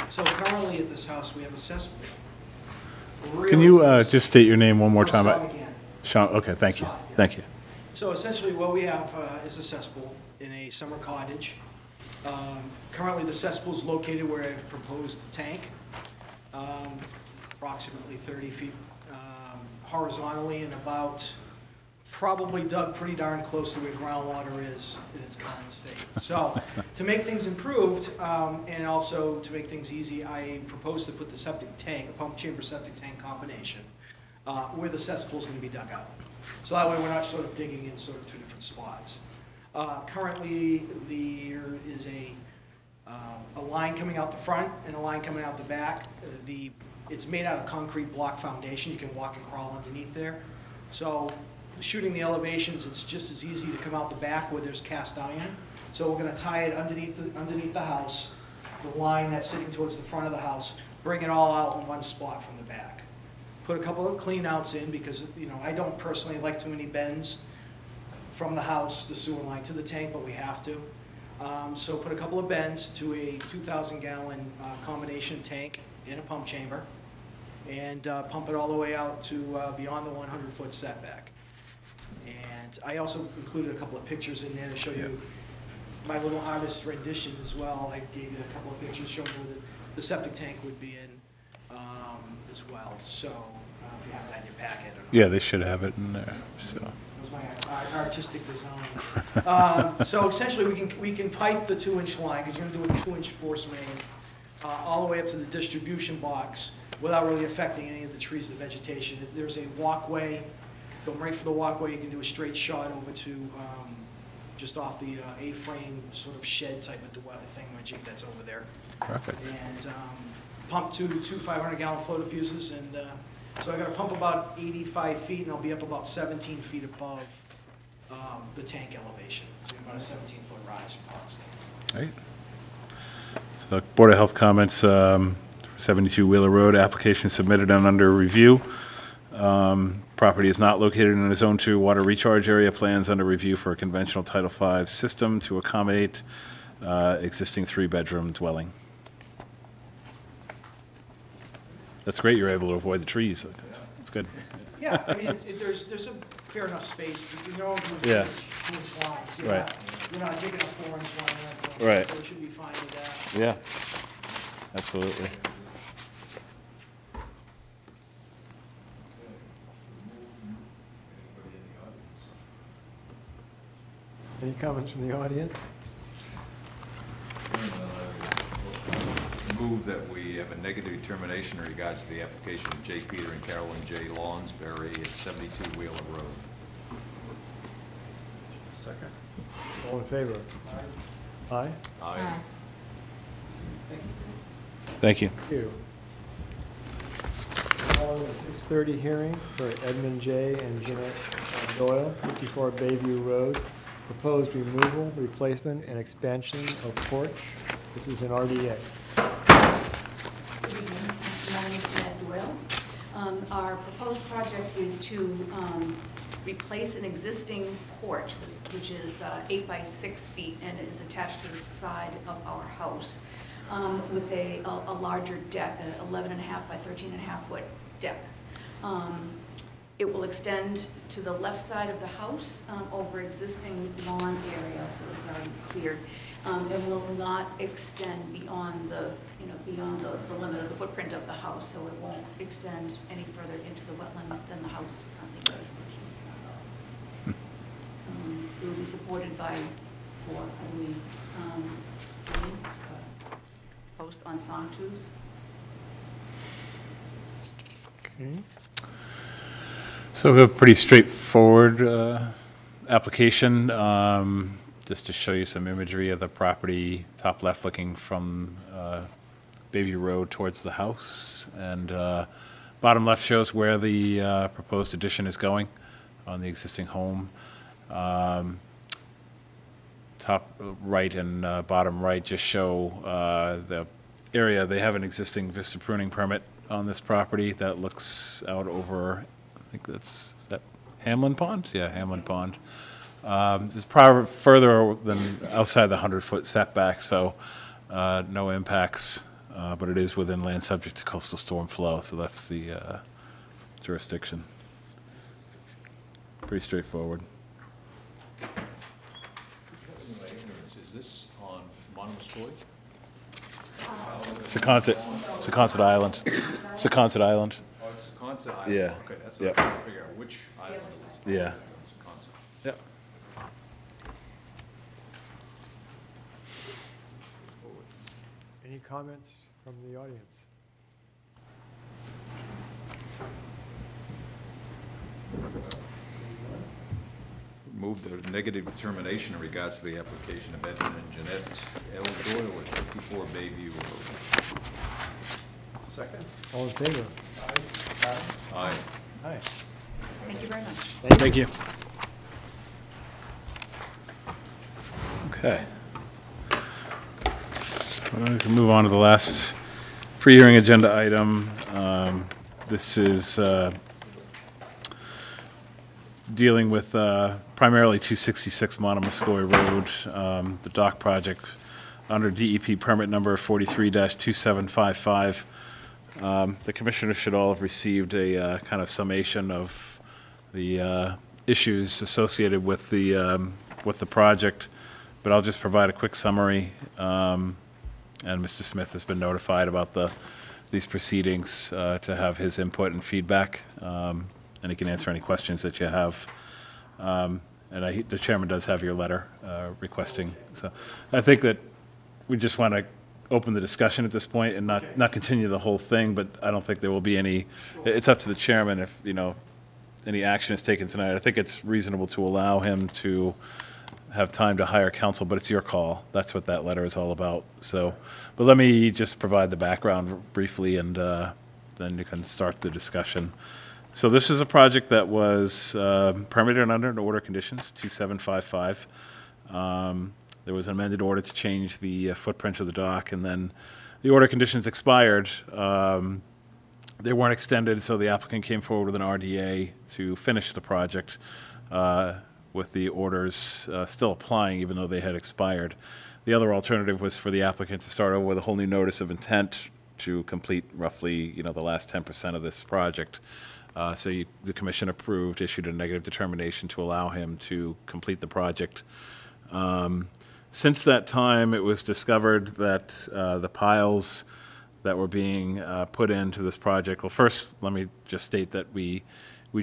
So currently at this house, we have a cesspool. Can you just state your name one more time? Sean again. Sean, okay, thank you. Scott, yeah. Thank you. So essentially what we have is a cesspool in a summer cottage. Currently the cesspool is located where I proposed the tank, approximately 30 feet horizontally and about probably dug pretty darn close to where groundwater is in its current state. So to make things improved and also to make things easy, I proposed to put the septic tank, a pump chamber septic tank combination, where the cesspool is going to be dug out. So that way we're not sort of digging in sort of two different spots. Currently there is a line coming out the front and a line coming out the back. It's made out of concrete block foundation. You can walk and crawl underneath there. So shooting the elevations, it's just as easy to come out the back where there's cast iron. So we're going to tie it underneath the house, the line that's sitting towards the front of the house, bring it all out in one spot from the back. Put a couple of clean outs in because, you know, I don't personally like too many bends from the house, the sewer line to the tank, but we have to. So put a couple of bends to a 2,000-gallon combination tank in a pump chamber and pump it all the way out to beyond the 100-foot setback. And I also included a couple of pictures in there to show you my little artist rendition as well. I gave you a couple of pictures showing where the septic tank would be in as well. So if you have that in your packet. Yeah, they should have it in there, so. That was my artistic design. So essentially, we can pipe the 2-inch line, because you're going to do a 2-inch force main, all the way up to the distribution box without really affecting any of the trees, the vegetation. There's a walkway, go right for the walkway. You can do a straight shot over to just off the A-frame sort of shed type of thingamajig that's over there. Perfect. And pump two 500-gallon flow diffusers, and so I got to pump about 85 feet, and I'll be up about 17 feet above the tank elevation. So about a 17-foot rise approximately. Right. So Board of Health comments, 72 Wheeler Road, application submitted and under review. Property is not located in a Zone 2 water recharge area. Plans under review for a conventional Title V system to accommodate existing 3-bedroom dwelling. That's great, you're able to avoid the trees. That's good. Yeah, I mean, there's a fair enough space. You know, Yeah. 2-inch lines. Right. You're not digging a 4-inch line. Right. So it should be fine with that. Yeah, absolutely. Any comments from the audience? Move that we have a negative determination in regards to the application of J. Peter and Carolyn J. Lawnsberry at 72 Wheeler Road. Second. All in favor? Aye. Aye. Thank you. Thank you. Calling the 6:30 hearing for Edmund J. and Jeanette Doyle, 54 Bayview Road. Proposed removal, replacement, and expansion of porch. This is an RDA. Good evening. My name is Jeanette Doyle. Our proposed project is to replace an existing porch, which is 8 by 6 feet, and it is attached to the side of our house with a larger deck, an 11.5 by 13.5 foot deck. It will extend to the left side of the house over existing lawn area, so it's already cleared. It will not extend beyond the limit of the footprint of the house, so it won't extend any further into the wetland than the house currently does. It will be supported by 4, I believe, posts on sonotubes. Okay. So a pretty straightforward application. Just to show you some imagery of the property, top left looking from Bayview Road towards the house, and bottom left shows where the proposed addition is going on the existing home. Top right and bottom right just show the area. They have an existing vista pruning permit on this property that looks out over, I think is that Hamlin Pond? Yeah, Hamlin Pond. It's probably further than outside the 100-foot setback, so no impacts, but it is within land subject to coastal storm flow, so that's the jurisdiction. Pretty straightforward. Is this on Mashpee? Secaucet Island. Secaucet Island. Oh, it's Secaucet Island. Yeah. Okay, that's what Yep. I'm trying to figure out, which island is it? Yeah. Secaucet. Yep. Any comments from the audience? Move the negative determination in regards to the application of Edmund and Jeanette L. Doyle at 54 Bayview Road. Second. All in favor? Aye. Aye. Thank you very much. Thank you. Okay. Well, we can move on to the last pre-hearing agenda item. This is dealing with primarily 266 Monomoskoye Road, the dock project under DEP permit number 43-2755. The commissioners should all have received a kind of summation of the issues associated with the project. but I'll just provide a quick summary. And Mr. Smith has been notified about these proceedings to have his input and feedback, and he can answer any questions that you have. And the chairman does have your letter requesting. So I think that we just want to open the discussion at this point and not continue the whole thing, but I don't think there will be any, it's up to the chairman if, any action is taken tonight. I think it's reasonable to allow him to have time to hire counsel, but it's your call. That's what that letter is all about. So, but let me just provide the background briefly, and then you can start the discussion. So this is a project that was permitted under an order of conditions, 2755. There was an amended order to change the footprint of the dock, and then the order of conditions expired. They weren't extended, so the applicant came forward with an RDA to finish the project with the orders still applying even though they had expired. The other alternative was for the applicant to start over with a whole new notice of intent to complete roughly, the last 10% of this project. So the commission approved, issued a negative determination to allow him to complete the project. Since that time, it was discovered that the piles that were being put into this project, well, first, let me just state that we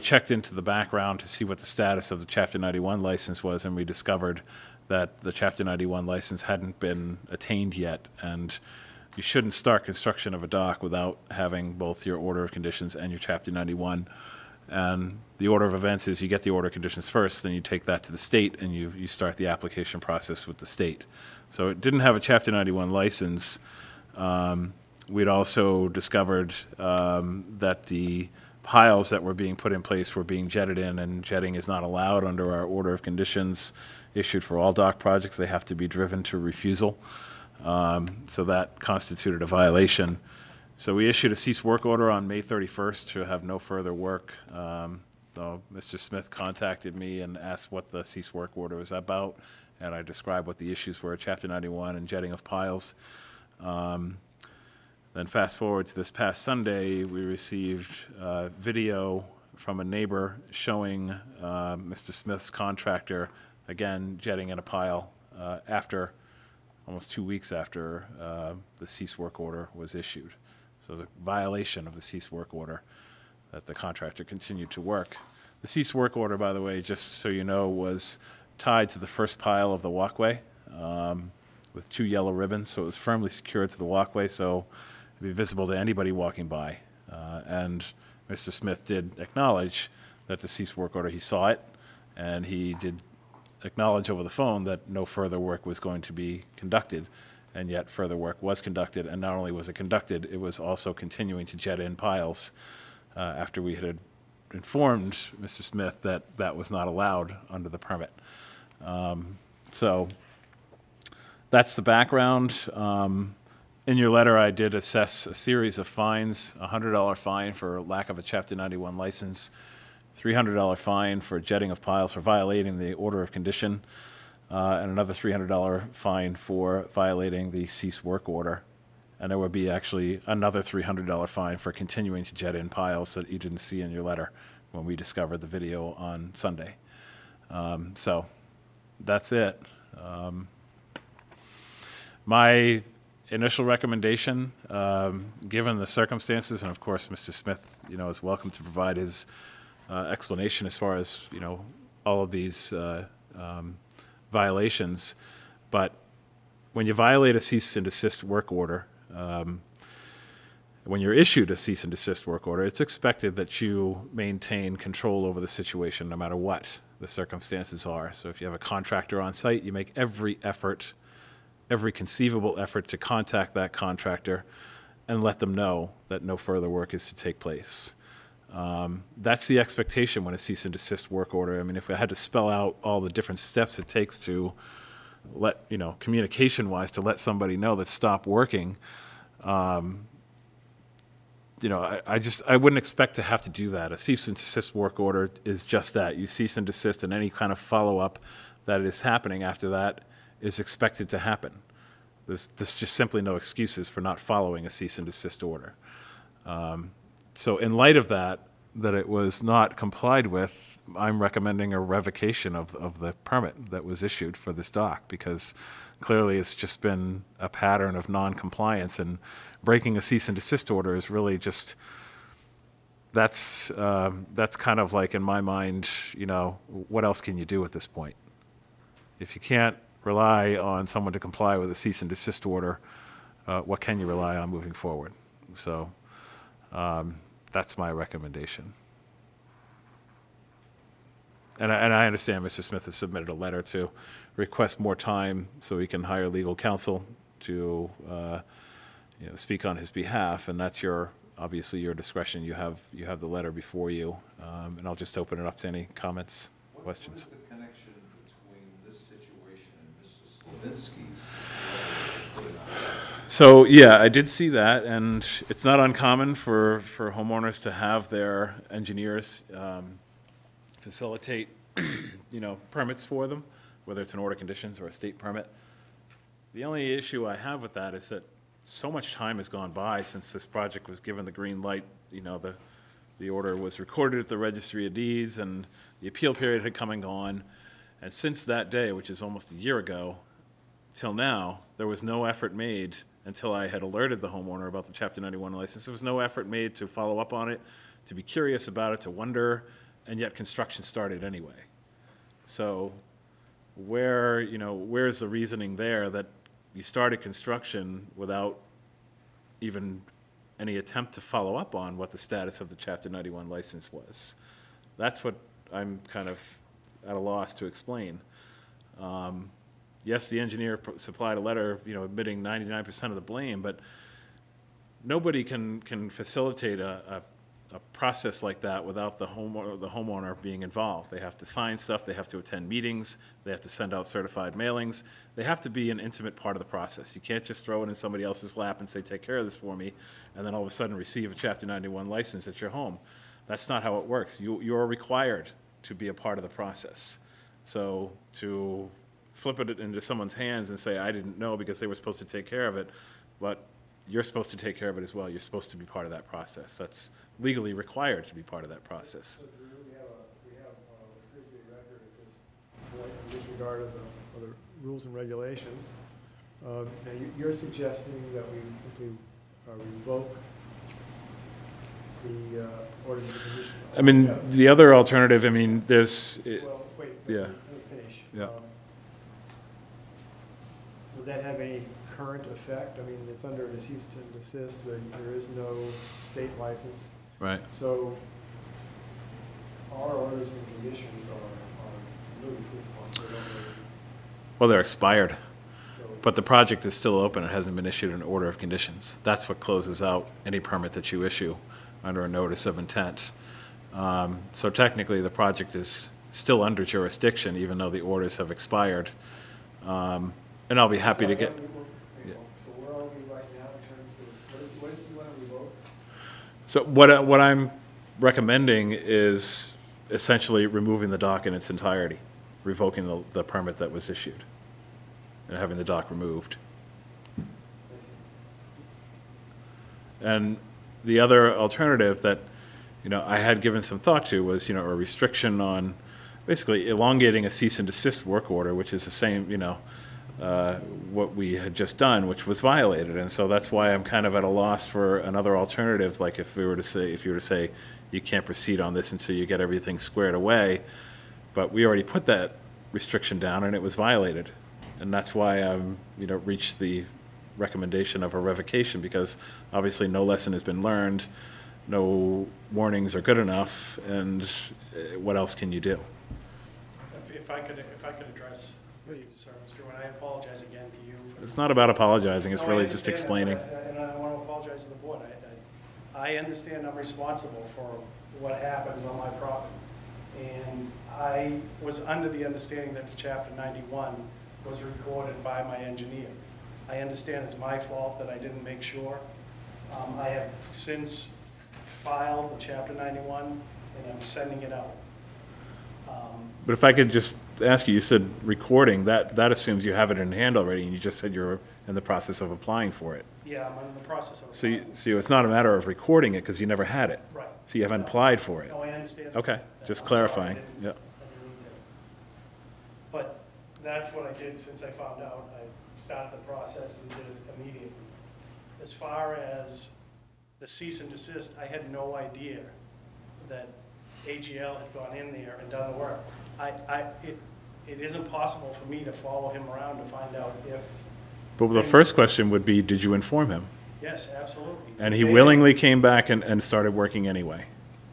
checked into the background to see what the status of the Chapter 91 license was, and we discovered that the Chapter 91 license hadn't been attained yet, and you shouldn't start construction of a dock without having both your order of conditions and your Chapter 91. And the order of events is you get the order of conditions first, then you take that to the state, and you start the application process with the state. So it didn't have a Chapter 91 license. We'd also discovered that the piles that were being put in place were being jetted in, and jetting is not allowed under our order of conditions issued for all dock projects. They have to be driven to refusal. So that constituted a violation. So we issued a cease work order on May 31st to have no further work. So Mr. Smith contacted me and asked what the cease work order was about, and I described what the issues were, Chapter 91 and jetting of piles. Then fast forward to this past Sunday, we received video from a neighbor showing Mr. Smith's contractor, again, jetting in a pile after, almost 2 weeks after the cease work order was issued. So the violation of the cease work order that the contractor continued to work. The cease work order, by the way, just so you know, was tied to the first pile of the walkway with 2 yellow ribbons, so it was firmly secured to the walkway, so it'd be visible to anybody walking by. And Mr. Smith did acknowledge that the cease work order, he saw it, and he did acknowledge over the phone that no further work was going to be conducted, and yet further work was conducted, and not only was it conducted, it was also continuing to jet in piles after we had informed Mr. Smith that that was not allowed under the permit. So that's the background. In your letter, I did assess a series of fines, a $100 fine for lack of a Chapter 91 license, $300 fine for jetting of piles for violating the order of condition, and another $300 fine for violating the cease work order. And there would be actually another $300 fine for continuing to jet in piles that you didn't see in your letter when we discovered the video on Sunday. So that's it. My initial recommendation, given the circumstances, and of course Mr. Smith, is welcome to provide his explanation as far as all of these violations, but when you violate a cease and desist work order, when you're issued a cease and desist work order, it's expected that you maintain control over the situation no matter what the circumstances are. So if you have a contractor on site, you make every effort, every conceivable effort to contact that contractor and let them know that no further work is to take place. That's the expectation when a cease and desist work order. I mean, if I had to spell out all the different steps it takes to let, communication-wise, to let somebody know that stop working, I wouldn't expect to have to do that. A cease and desist work order is just that. You cease and desist, and any kind of follow-up that is happening after that is expected to happen. There's just simply no excuses for not following a cease and desist order. So in light of that it was not complied with, I'm recommending a revocation of the permit that was issued for this dock, because clearly it's just been a pattern of non-compliance, and breaking a cease and desist order is really just, that's kind of like, in my mind, you know, what else can you do at this point? If you can't rely on someone to comply with a cease and desist order, what can you rely on moving forward? So that's my recommendation. And I understand Mr. Smith has submitted a letter to request more time so he can hire legal counsel to you know, speak on his behalf, and that's obviously your discretion. You have the letter before you, and I'll just open it up to any comments, questions. What is the connection between this situation and Mr. Slavinsky's? So yeah, I did see that, and it's not uncommon for homeowners to have their engineers facilitate, you know, permits for them, whether it's an order of conditions or a state permit. The only issue I have with that is that so much time has gone by since this project was given the green light. You know, the order was recorded at the Registry of Deeds, and the appeal period had come and gone. And since that day, which is almost a year ago, till now, there was no effort made until I had alerted the homeowner about the Chapter 91 license. There was no effort made to follow up on it, to be curious about it, to wonder, and yet construction started anyway. So where's the reasoning there that you started construction without even any attempt to follow up on what the status of the Chapter 91 license was? That's what I'm kind of at a loss to explain. Yes, the engineer supplied a letter, you know, admitting 99% of the blame, but nobody can facilitate a process like that without the homeowner being involved. They have to sign stuff, they have to attend meetings, they have to send out certified mailings. They have to be an intimate part of the process. You can't just throw it in somebody else's lap and say, take care of this for me, and then all of a sudden receive a Chapter 91 license at your home. That's not how it works. You're required to be a part of the process. So to flip it into someone's hands and say, I didn't know because they were supposed to take care of it, but you're supposed to take care of it as well. You're supposed to be part of that process. That's legally required to be part of that process. So we have a record at this point in disregard of the rules and regulations. Now you're suggesting that we simply revoke the orders of condition. I mean, the other alternative, I mean, there's... Well, wait, yeah. let me finish. Yeah. Would that have any current effect? I mean, it's under a cease and desist, but there is no state license. Right. So our orders and conditions are moot at this point. They don't really, Well, they're expired, so, but the project is still open. It hasn't been issued an order of conditions. That's what closes out any permit that you issue under a notice of intent. So technically, the project is still under jurisdiction, even though the orders have expired. And I'll be happy to get... So where are we right now in terms of, what is it you want to revoke? So what I'm recommending is essentially removing the dock in its entirety, revoking the permit that was issued, and having the dock removed. And the other alternative that, you know, I had given some thought to was, you know, a restriction on basically elongating a cease and desist work order, which is the same, you know, what we had just done, which was violated. And so that's why I'm kind of at a loss for another alternative. Like if you were to say you can't proceed on this until you get everything squared away, but we already put that restriction down and it was violated. And that's why I'm, you know, reached the recommendation of a revocation, because obviously no lesson has been learned, no warnings are good enough, and what else can you do? If I could address your concerns, Drew, and I apologize again to you. It's not about apologizing, it's No, really I just understand explaining. that, and I want to apologize to the board. I understand I'm responsible for what happens on my property. And I was under the understanding that the Chapter 91 was recorded by my engineer. I understand it's my fault that I didn't make sure. I have since filed the Chapter 91, and I'm sending it out. But if I could just ask you, you said recording, that assumes you have it in hand already, and you just said you're in the process of applying for it. Yeah, I'm in the process of. So it's not a matter of recording it because you never had it. Right. So you haven't applied for it. No, I understand. Okay, just I'm clarifying, sorry, I yeah. didn't mean to. But that's what I did since I found out. I started the process and did it immediately. As far as the cease and desist, I had no idea that AGL had gone in there and done the work. It isn't possible for me to follow him around to find out if. But the first question would be, did you inform him? Yes, absolutely. And he willingly came back and started working anyway.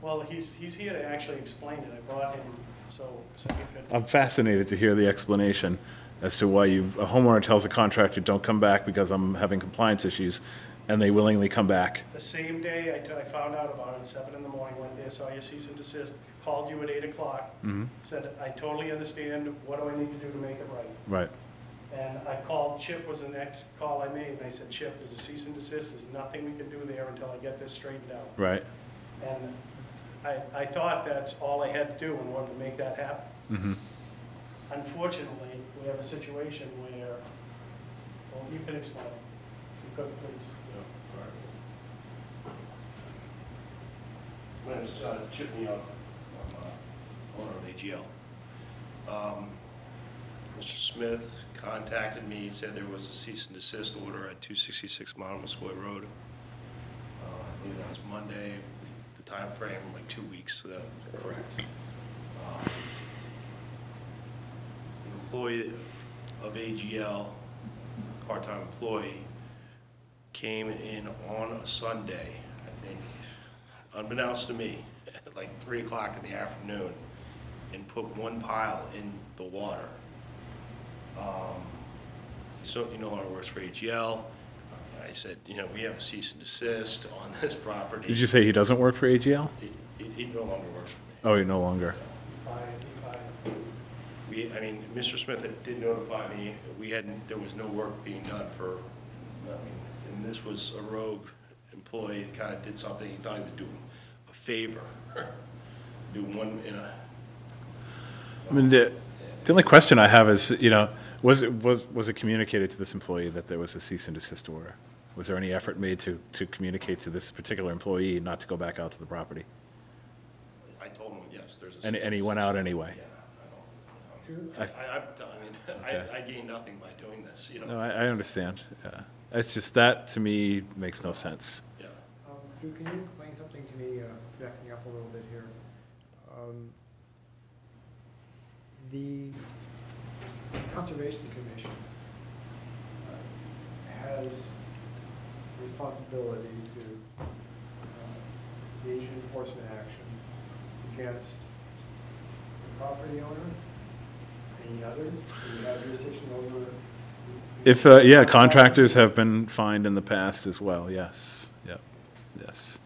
Well, he's here to actually explain it. I brought him so he could. I'm fascinated to hear the explanation as to why a homeowner tells a contractor, don't come back because I'm having compliance issues, and they willingly come back. The same day I found out about it, 7 in the morning, went there, saw your cease and desist, called you at 8 o'clock, said, I totally understand, what do I need to do to make it right? Right. And I called, Chip was the next call I made, and I said, Chip, there's a cease and desist, there's nothing we can do there until I get this straightened out. Right. And I thought that's all I had to do in order to make that happen. Unfortunately, we have a situation where, well, you can explain. You could, please. My name is Chip Neal. I'm owner of AGL. Mr. Smith contacted me, said there was a cease and desist order at 266 Mount Muscoy Road. I believe that was Monday. The time frame, like 2 weeks, so that's correct. An employee of AGL, part-time employee, came in on a Sunday, I think, unbeknownst to me, at like 3 o'clock in the afternoon, and put one pile in the water. So he no longer works for AGL. I said, you know, we have a cease and desist on this property. Did you say he doesn't work for AGL? He no longer works for me. Oh, he no longer. I mean, Mr. Smith did notify me, there was no work being done for, and this was a rogue employee that kind of did something, he thought he was doing a favor. Doing one in a. I mean, the only question I have is, you know, was it communicated to this employee that there was a cease and desist order? Was there any effort made to communicate to this particular employee not to go back out to the property? I told him, yes, there's a. And he went out anyway? Yeah, I gained nothing by doing this, you know. No, I understand. Yeah. It's just that, to me, makes no sense. Yeah. Drew, can you explain something to me, backing up a little bit here? The Conservation Commission has responsibility to engage in enforcement actions against the property owner. Any others? Do you have jurisdiction over? If, yeah, contractors have been fined in the past as well, yes. Yep, yes.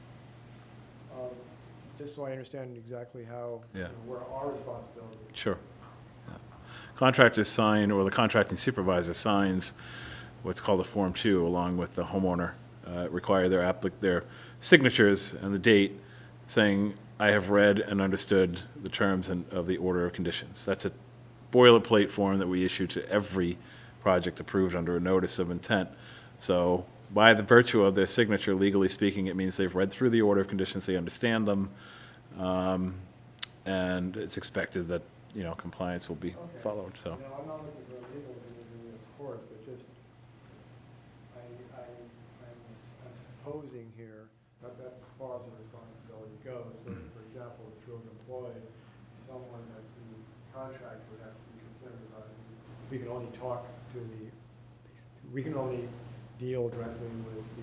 Just so I understand exactly how, Yeah. you know, where our responsibility is. Sure. Yeah. Contractors sign, or the contracting supervisor signs what's called a Form 2 along with the homeowner, require their signatures and the date saying, I have read and understood the terms of the order of conditions. That's a boilerplate form that we issue to every project approved under a notice of intent. So by the virtue of their signature, legally speaking, it means they've read through the order of conditions, they understand them, and it's expected that, you know, compliance will be followed, so. You know, I'm not looking for a legal opinion, of course, but just, I'm supposing here that that's as far as the responsibility goes. So, for example, if you're an employee, someone that the contract would have to be concerned about, we can only talk to we can only deal directly with the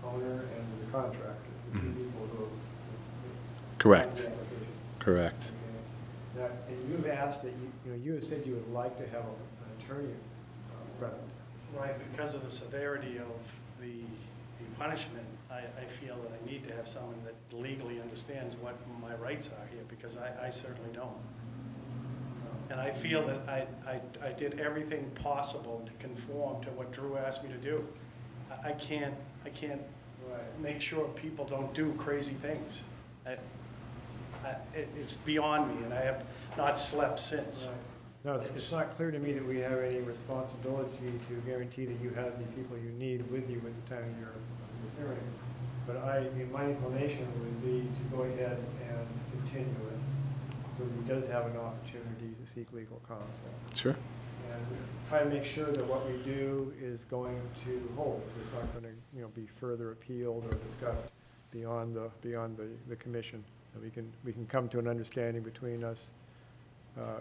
owner and the contractor, the two people who. Correct. Correct. Okay. Now, and you've asked that you have said you would like to have an attorney present. Right, because of the severity of the punishment, I feel that I need to have someone that legally understands what my rights are here, because I certainly don't. And I feel that I did everything possible to conform to what Drew asked me to do. I can't make sure people don't do crazy things. It's beyond me, and I have not slept since. No, it's not clear to me that we have any responsibility to guarantee that you have the people you need with you at the time of your hearing. But my inclination would be to go ahead and continue it, so that he does have an opportunity to seek legal counsel. Sure. And try to make sure that what we do is going to hold. It's not going to, be further appealed or discussed beyond the commission. And we can come to an understanding between us,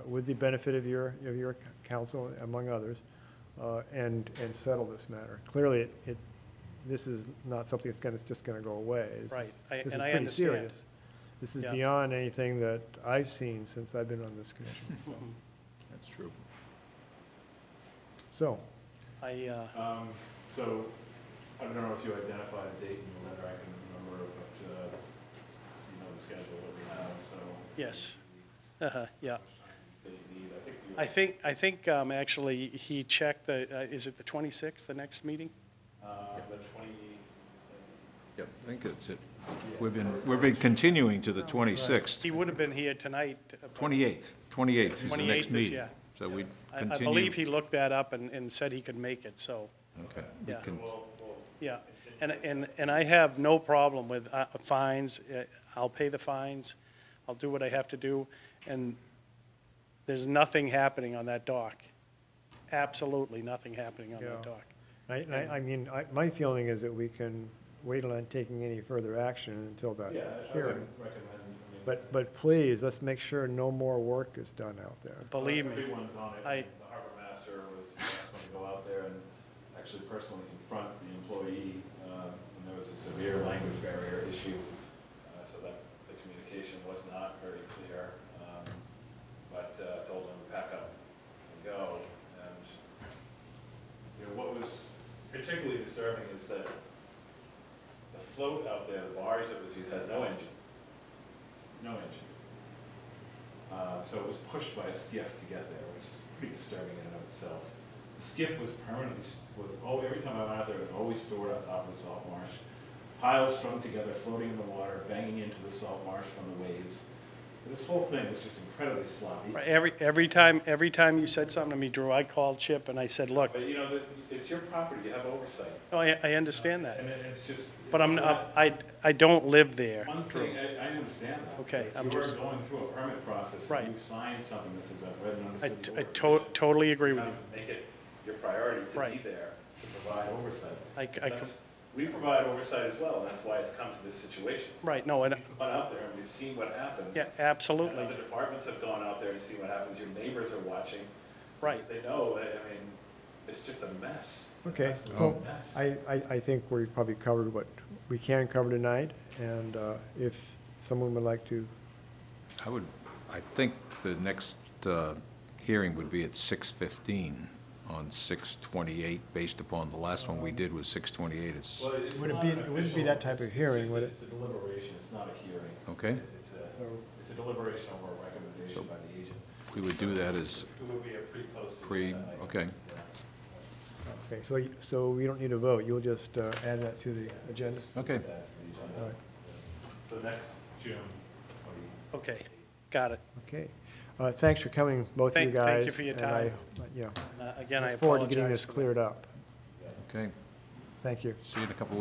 with the benefit of your counsel, among others, and settle this matter. Clearly, this is not something that's just going to go away. Right, This is and I pretty understand. serious. This is Yeah. beyond anything that I've seen since I've been on this commission. That's true. So, I, So, I don't know if you identified a date in the letter, I can remember, but, the schedule that we have, so. yes, yeah. That you need, I think actually he checked is it the 26th, the next meeting? The 20. Yep, I think that's it. We've been continuing to the 26th. He would have been here tonight. 28th is the 28th next is, meeting. yeah. So we I continue. believe he looked that up and said he could make it, so, Okay. we yeah. can- yeah. And I have no problem with fines. I'll pay the fines. I'll do what I have to do. And there's nothing happening on that dock. Absolutely nothing happening on that Yeah. dock. my feeling is that we can wait on taking any further action until that Yeah, I hearing. would recommend, But please, let's make sure no more work is done out there. Believe me. Everyone's on it. The harbor master was the last one to go out there and actually personally confront the employee when there was a severe language barrier issue, so that the communication was not very clear. But told him to pack up and go. And what was particularly disturbing is that the float out there, the barge that was used, had no engine. No engine. So it was pushed by a skiff to get there, which is pretty disturbing in and of itself. The skiff was permanently, every time I went out there, it was always stored on top of the salt marsh. Piles strung together, floating in the water, banging into the salt marsh from the waves. This whole thing was just incredibly sloppy. Right, every time you said something to me, Drew, I called Chip and I said, look, But it's your property, you have oversight. oh, I understand that. And it's just. But I don't live there. One thing, I understand that. Okay, If I'm you just- were going through a permit process, Right. and you've signed something that says, I've read and I understood the work. totally agree with You you. have to make it your priority to be Right. there, to provide oversight. I We provide oversight as well, and that's why it's come to this situation. Right, no, and, We've gone out there and we've seen what happens. yeah, absolutely. And other departments have gone out there and seen what happens, your neighbors are watching. Right. Because they know that, it's just a mess. It's an Okay, absolute so mess. I think we've probably covered what we can cover tonight, and if someone would like to, I think the next hearing would be at 6:15 on 6/28, based upon the last one we did was 6/28. Well, it's Would it not be- an it wouldn't be official- that type of hearing, would it? It's a deliberation, it's not a hearing. Okay. It's a deliberation or a recommendation by the agent. We would do that as It would be a pre-posted. okay. okay, so we don't need a vote, you'll just add that to the agenda? Okay. All right. So next June 20. Okay, got it. Okay. Thanks for coming, both of you guys. Thank you for your and time. Yeah. Again, I Look forward to getting apologize this for that. cleared up. Okay. Thank you. See you in a couple